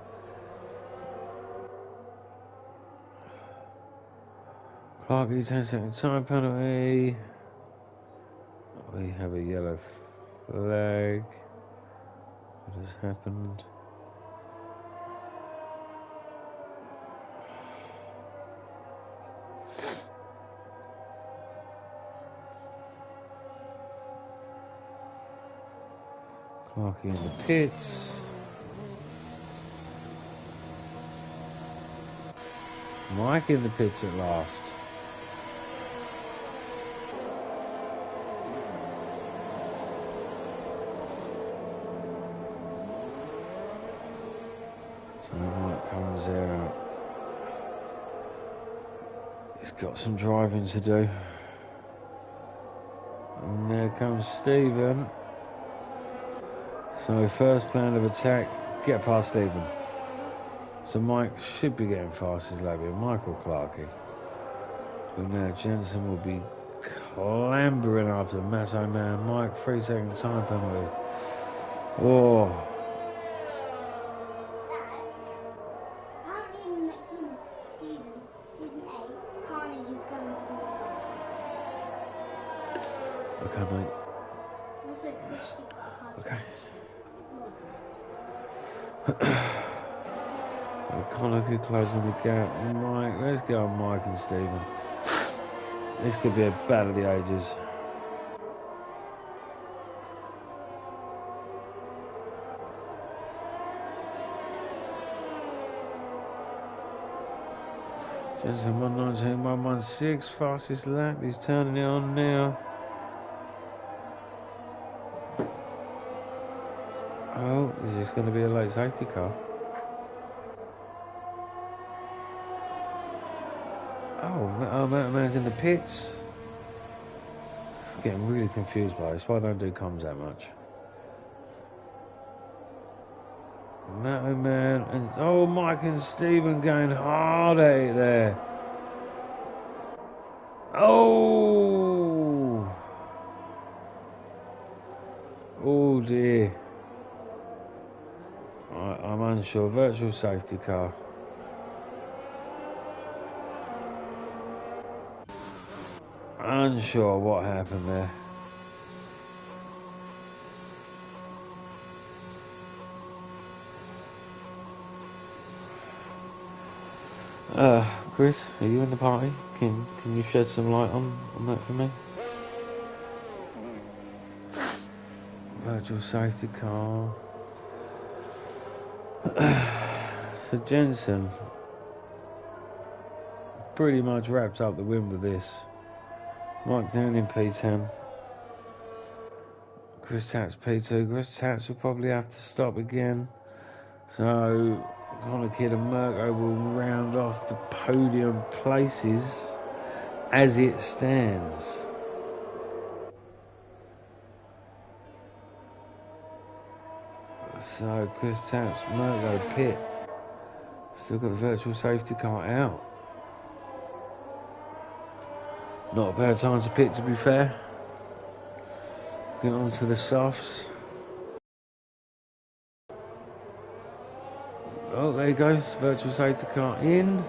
Clarkie 10 second time penalty. We have a yellow flag. What has happened? Clarkie in the pits. Mike in the pits at last. So Mike comes out. He's got some driving to do. And there comes Stephen. So first plan of attack, get past Stephen. So Mike should be getting fast his lap here, Michael Clarkie. But now Jensen will be clambering after Matto Man. Mike, 3 second time penalty. Oh. Apparently in the next season 8, Carnage is going to be in. Okay, mate. Also, Christy Okay. So Connor could close on the gap. Mike, let's go on Mike and Stephen. This could be a battle of the ages. Jensen 119, 116, fastest lap. He's turning it on now. Oh, is this going to be a late safety car? Oh, man's in the pits. I'm getting really confused by this. Why don't do comms that much? Matto Man and oh, Mike and Stephen going hard at it there. Oh, oh dear. I'm unsure. Virtual safety car. Unsure what happened there. Chris, are you in the party? Can you shed some light on that for me? Virtual safety car. So Jensen pretty much wraps up the win with this. Mike down in P10. Chris Taps P2. Chris Taps will probably have to stop again. So Connor Kidd and Mirko will round off the podium places as it stands. So Chris Taps, Mirko, Pitt. Still got the virtual safety car out. Not a bad time to pick, to be fair. Get on to the softs. Oh, there he goes. Virtual safety car in.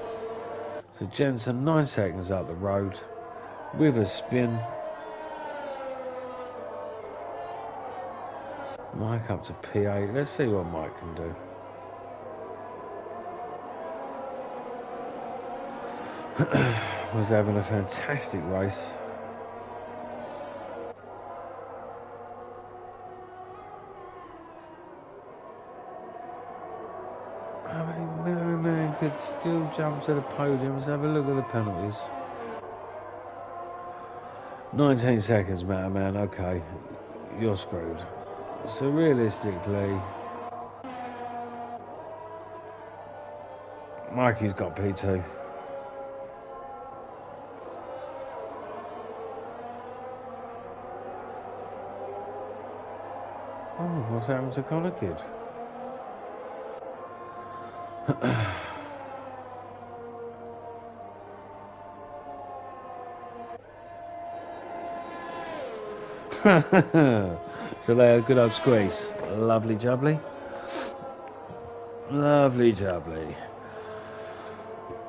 So Jensen 9 seconds up the road with a spin. Mike up to P8. Let's see what Mike can do. Was having a fantastic race. I mean, man could still jump to the podium. Let's have a look at the penalties. 19 seconds, man. Okay, you're screwed. So realistically, Mikey's got P2. Oh, what's happened to Connor Kidd? So they had a good old squeeze. Lovely jubbly. Lovely jubbly.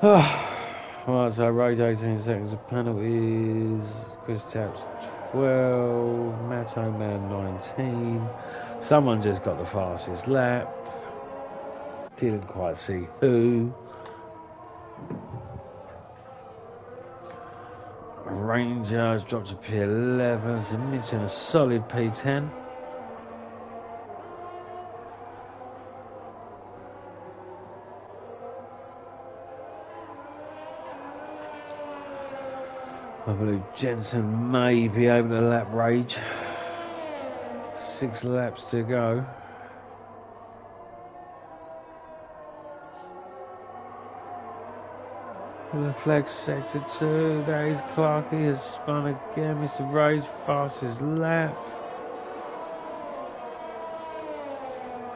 Right, so road 18 seconds of penalties. Chris Taps 12. Matto Man 19. Someone just got the fastest lap. Didn't quite see who. Rangers dropped to P11. So Mitch in a solid P10. I believe Jensen may be able to lap rage. 6 laps to go. The flag sector 2. There is Clarkey has spun again. Mr. Rage fastest lap.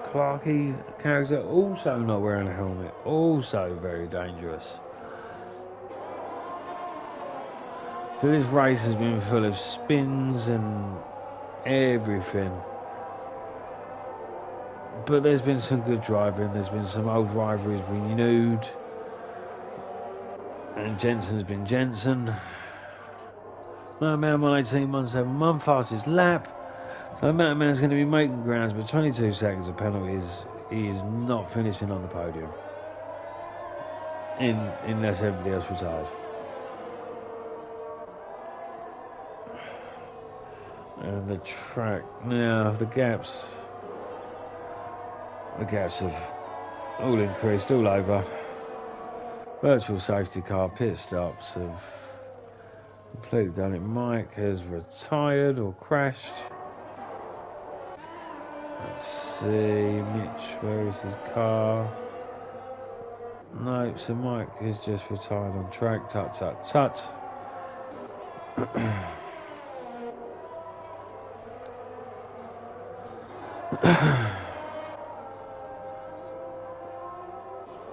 Clarkey character also not wearing a helmet. Also very dangerous. So this race has been full of spins and everything. But there's been some good driving. There's been some old rivalries renewed. And Jensen's been Jensen. Man 118.171 fastest lap. So Man's going to be making grounds, but 22 seconds of penalties. He is not finishing on the podium. Unless everybody else retired. And the track now, the gaps have all increased all over. Virtual safety car pit stops have completely done it. Mike has retired or crashed. Let's see, Mitch, where is his car? No, so Mike has just retired on track. Tut.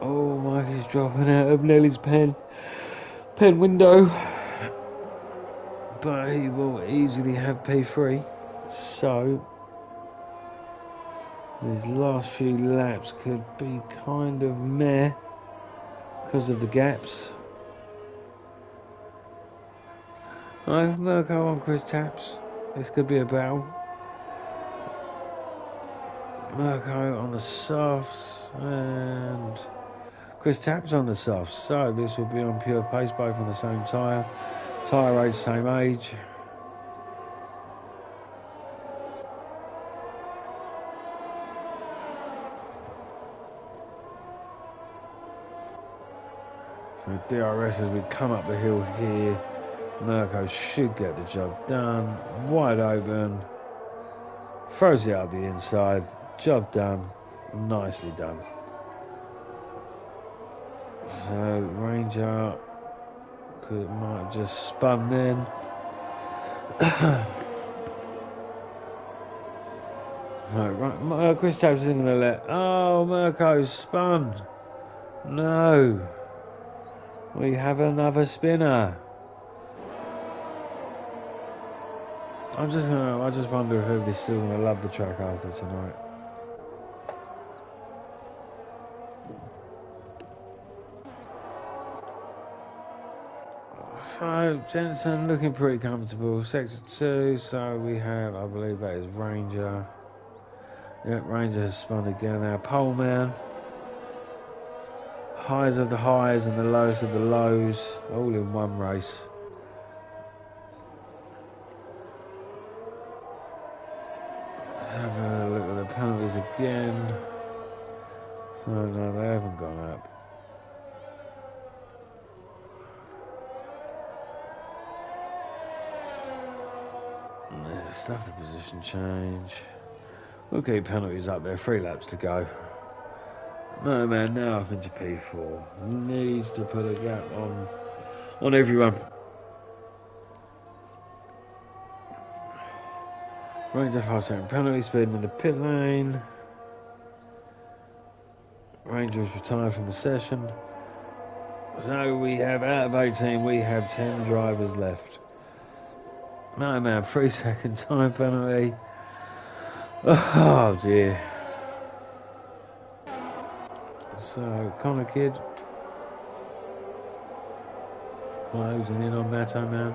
Oh, Mike is dropping out of Nelly's pen window, but he will easily have P3. So These last few laps could be kind of meh because of the gaps. Right, Mirko on Chris Taps. This could be a battle. Mirko on the softs and Chris Taps on the softs. So this will be on pure pace, both on the same tyre. Tyre age, same age. So DRS as we come up the hill here. Mirko should get the job done. Wide open. Throws it out the inside. Job done. Nicely done. So Ranger might have just spun then. Right, Chris Taps isn't going to let. Oh, Mirko's spun. No. We have another spinner. I just wonder if everybody's still going to love the track after tonight. So, Jensen looking pretty comfortable. Sector 2, so we have, I believe that is Ranger. Yep, Ranger has spun again. Our pole man. Highs of the highs and the lowest of the lows, all in one race. Let's have a look at the penalties again. So, no, they haven't gone up. Stuff the position change. We'll keep penalties up there, 3 laps to go. No man, now up into P4. Needs to put a gap on everyone. Ranger 5-second penalty, speed in the pit lane. Ranger is retired from the session. So we have, out of 18, we have 10 drivers left. No man, 3-second time penalty. Oh dear. So Connor Kidd closing in on Matto man.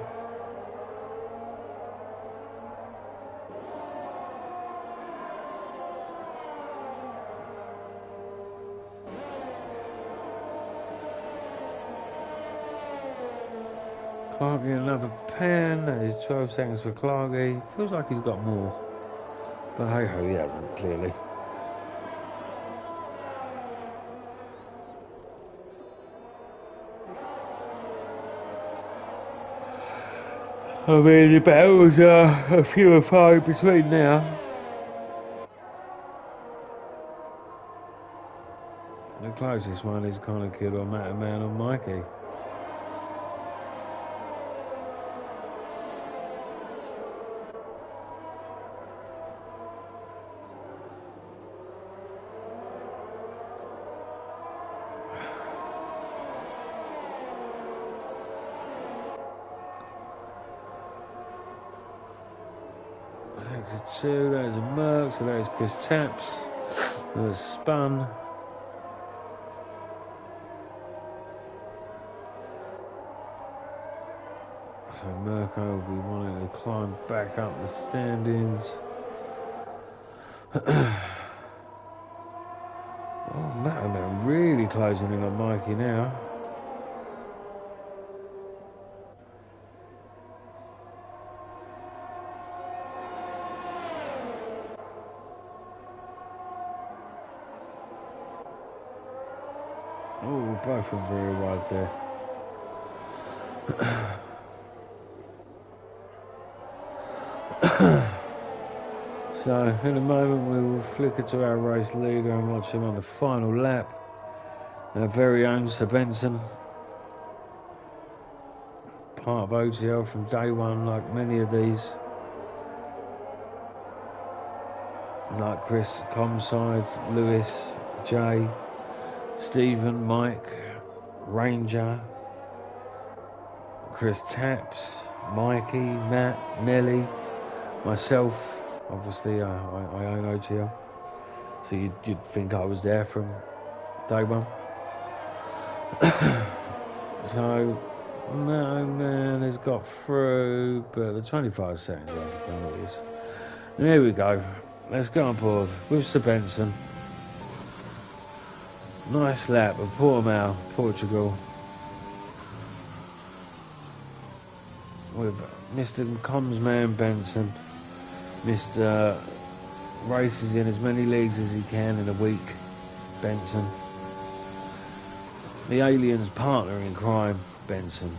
Clarkey another pen. That is 12 seconds for Clarkey. Feels like he's got more, but hey ho, he hasn't clearly. I mean, the battles are a few and far in between now. The closest one is Connor Kidd or Matt Man or Mikey. Sector 2, there's a Merc, so there's Chris Taps. There's Spun. So Mirko will be wanting to climb back up the standings. Oh, Matt really closing in on Mikey now. Oh, both were very wide there. So, in a moment we will flicker to our race leader and watch him on the final lap. Our very own Sir Benson. Part of OTL from day one, like many of these. Like Chris, Comside, Lewis, Jay, Stephen, Mike, Ranger, Chris Taps, Mikey, Matt, Nelly, myself. Obviously, I own OTL. So you'd think I was there from day one. So no man has got through, but the 25 seconds after penalties. And here we go. Let's go on board with Sir Benson. Nice lap of Portimao, Portugal. With Mr. Commsman Benson. Mr. Races in as many leagues as he can in a week, Benson. The alien's partner in crime, Benson.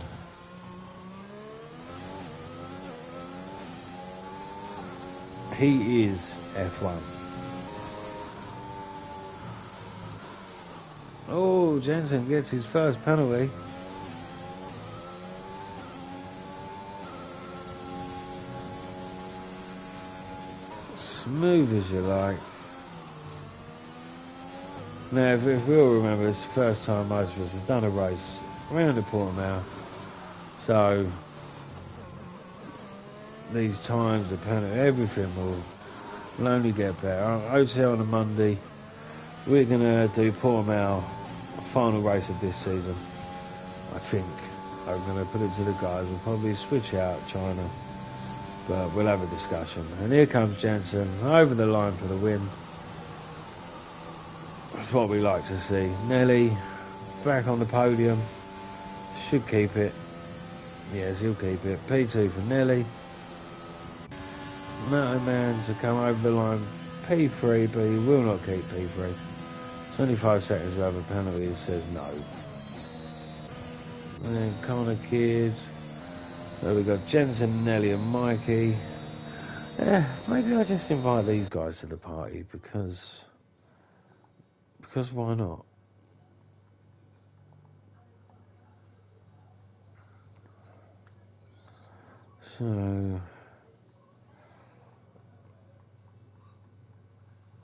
He is F1. Oh, Jensen gets his first penalty. Smooth as you like. Now, if we all remember, it's the first time most of us has done a race around the Portimao. So, these times, the penalty, everything will only get better. OT on a Monday. We're going to do Portimao, final race of this season. I think I'm going to put it to the guys. We'll probably switch out China, but we'll have a discussion. And here comes Jensen over the line for the win. That's what we like to see. Nelly back on the podium. Should keep it. Yes, he'll keep it. P2 for Nelly. Moto Man to come over the line. P3, but he will not keep P3. 25 seconds without a penalty. It says no. And then Connor Kidd. So we've got Jensen, Nelly and Mikey. Yeah, maybe I just invite these guys to the party because why not? So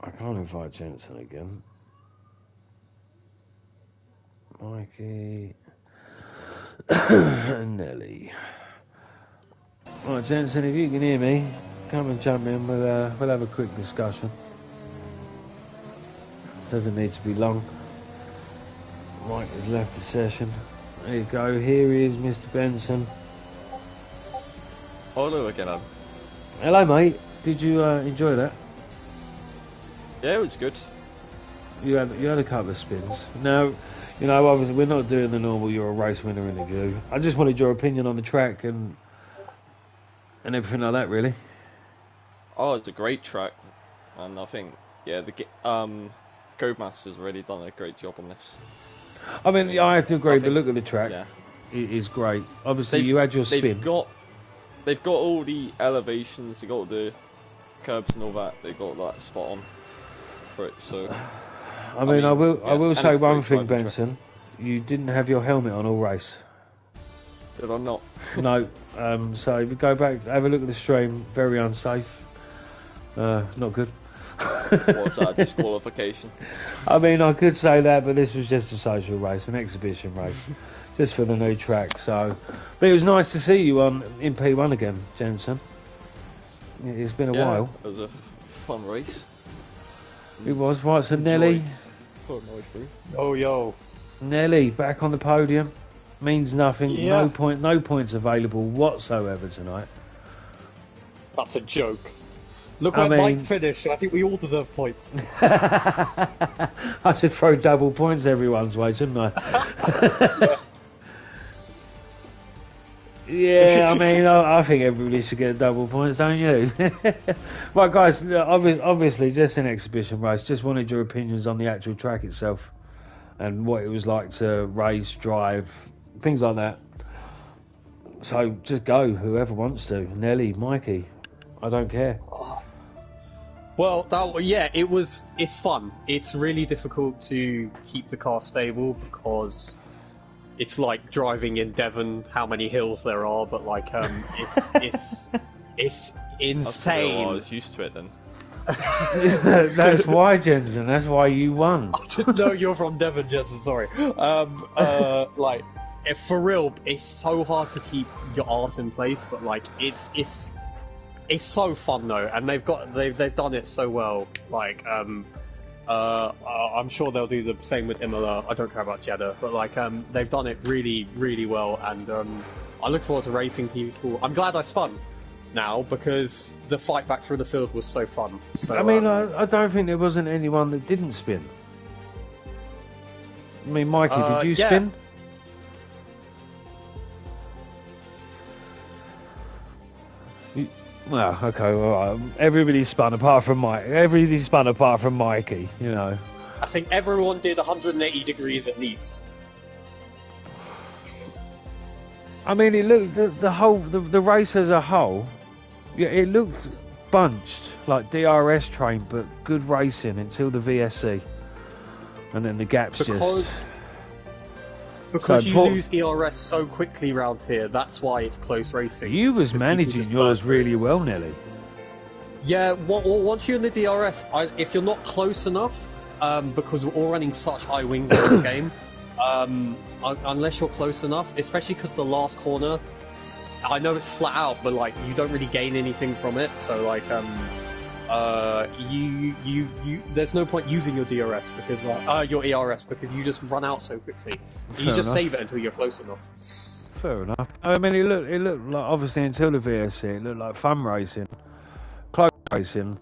I can't invite Jensen again. Mikey and Nelly. Right, Jensen, if you can hear me, come and jump in. We'll have a quick discussion. It doesn't need to be long. Mike has left the session. There you go. Here is Mr. Benson. Hello again, Adam. Hello, mate. Did you enjoy that? Yeah, it was good. You had a couple of spins. Now, you know, obviously we're not doing the normal "you're a race winner" interview. I just wanted your opinion on the track and everything like that, really. Oh, it's a great track, and I think the Codemasters really done a great job on this. I mean, I have to agree. The look of the track is great. Obviously, you had your spin. They've got all the elevations. They got the curbs and all that. They got that spot on for it. So, I mean, I will say one thing, Benson. You didn't have your helmet on all race. Did I not? No. So if you go back, have a look at the stream. Very unsafe. Not good. What's that, disqualification? I mean, I could say that, but this was just a social race, an exhibition race, just for the new track. So, but it was nice to see you in P1 again, Jensen. It's been a while. It was a fun race. It was. Right, so Nelly. Oh, yo. Nelly back on the podium. Means nothing. Yeah. No points available whatsoever tonight. That's a joke. Look where Mike finished. I think we all deserve points. I should throw double points everyone's way, shouldn't I? Yeah, I mean, I think everybody should get double points, don't you? Right, guys, obviously, just an exhibition race. Just wanted your opinions on the actual track itself and what it was like to race, drive, things like that. So just go, whoever wants to. Nelly, Mikey, I don't care. Well, it's fun. It's really difficult to keep the car stable because it's like driving in Devon, how many hills there are, but like it's insane. I was used to it then. That's why, Jensen. That's why you won. I didn't know you're from Devon, Jensen. Sorry. Like, for real, it's so hard to keep your arse in place, but like it's so fun though, and they've done it so well. Like I'm sure they'll do the same with Imola. I don't care about Jeddah, but like they've done it really, really well, and I look forward to racing people. I'm glad I spun now because the fight back through the field was so fun. So, I mean, I don't think there wasn't anyone that didn't spin. I mean, Mikey, did you spin? Well, okay, all right. Everybody spun apart from Mike. Everybody spun apart from Mikey. You know. I think everyone did 180 degrees at least. I mean, it looked the race as a whole. Yeah, it looked bunched like DRS train, but good racing until the VSC, and then the gaps Because you lose ERS so quickly round here, that's why it's close racing. You was managing yours really well, Nelly. Yeah, once you're in the DRS, if you're not close enough, because we're all running such high wings in this game, unless you're close enough, especially because the last corner, I know it's flat out, but like you don't really gain anything from it. So like, there's no point using your DRS because your ERS because you just run out so quickly. You just save it until you're close enough. Fair enough. I mean, it looked like, obviously until the VSC, it looked like fun racing, close racing,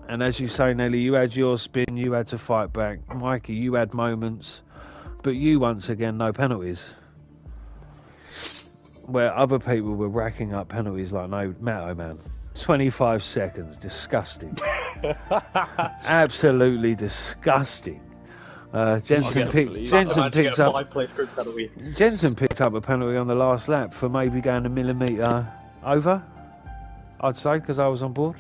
and as you say, Nelly, you had your spin, you had to fight back. Mikey, you had moments, but you once again no penalties. Where other people were racking up penalties like no Matto man. 25 seconds, disgusting. Absolutely disgusting. Jensen picked up a penalty on the last lap for maybe going a millimetre over, I'd say, because I was on board.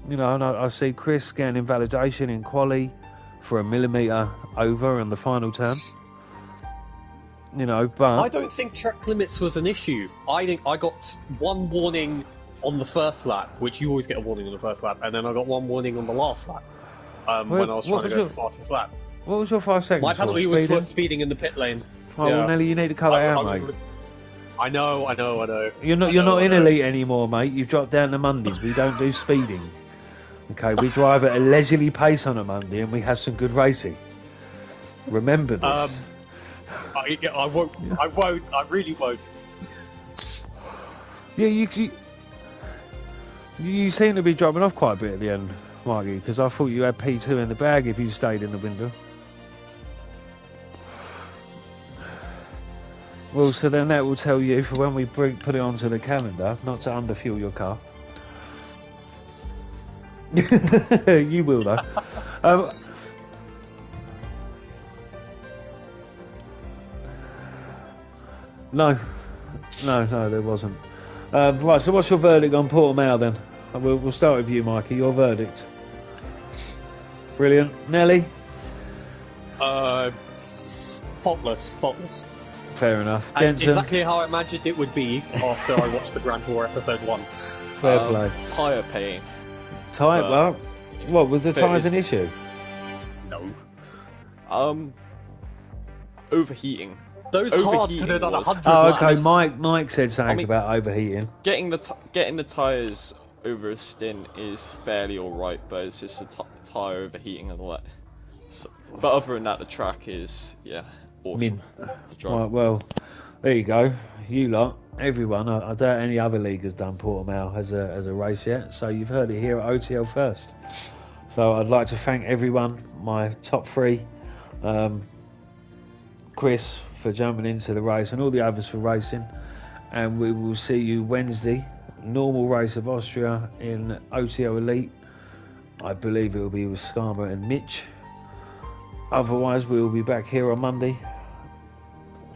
You know, and I see Chris getting invalidation in quali for a millimetre over on the final turn. You know, but I don't think track limits was an issue. I think I got one warning on the first lap, which you always get a warning on the first lap, and then I got one warning on the last lap when I was trying to go the fastest lap. What was your 5 seconds? My penalty was for speeding in the pit lane. Oh, well, Nelly, you need to cut that out, mate. I know. You're not in elite anymore, mate. You've dropped down to Mondays. We don't do speeding. Okay, we drive at a leisurely pace on a Monday, and we have some good racing. Remember this. I won't. Yeah. I won't. I really won't. Yeah, you seem to be dropping off quite a bit at the end, Margie, because I thought you had P2 in the bag if you stayed in the window. Well, so then that will tell you for when we put it onto the calendar not to underfuel your car. You will, though. No, there wasn't. Right, so what's your verdict on Portimao then? We'll start with you, Mikey. Your verdict. Brilliant. Nelly? Faultless. Fair enough. Jensen? Exactly how I imagined it would be after I watched the Grand Tour episode 1. Fair play. Tyre pain. Well, what, was the tyres an issue? No. Overheating. Those cards could have done 100 laps. Okay, Mike said something about overheating. Getting the tyres over a stint is fairly alright, but it's just a tyre overheating and all that. So, but other than that, the track is, awesome. Right, well, there you go. You lot, everyone. I doubt any other league has done Portimao as a race yet, so you've heard it here at OTL first. So I'd like to thank everyone, my top 3, Chris for jumping into the race and all the others for racing, and we will see you Wednesday, normal race of Austria in OTO Elite. I believe it will be with Skarma and Mitch. Otherwise we will be back here on Monday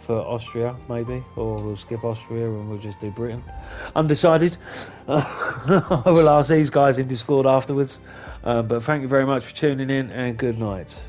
for Austria maybe, or we'll skip Austria and we'll just do Britain. Undecided. I will ask these guys in Discord afterwards, but thank you very much for tuning in and good night.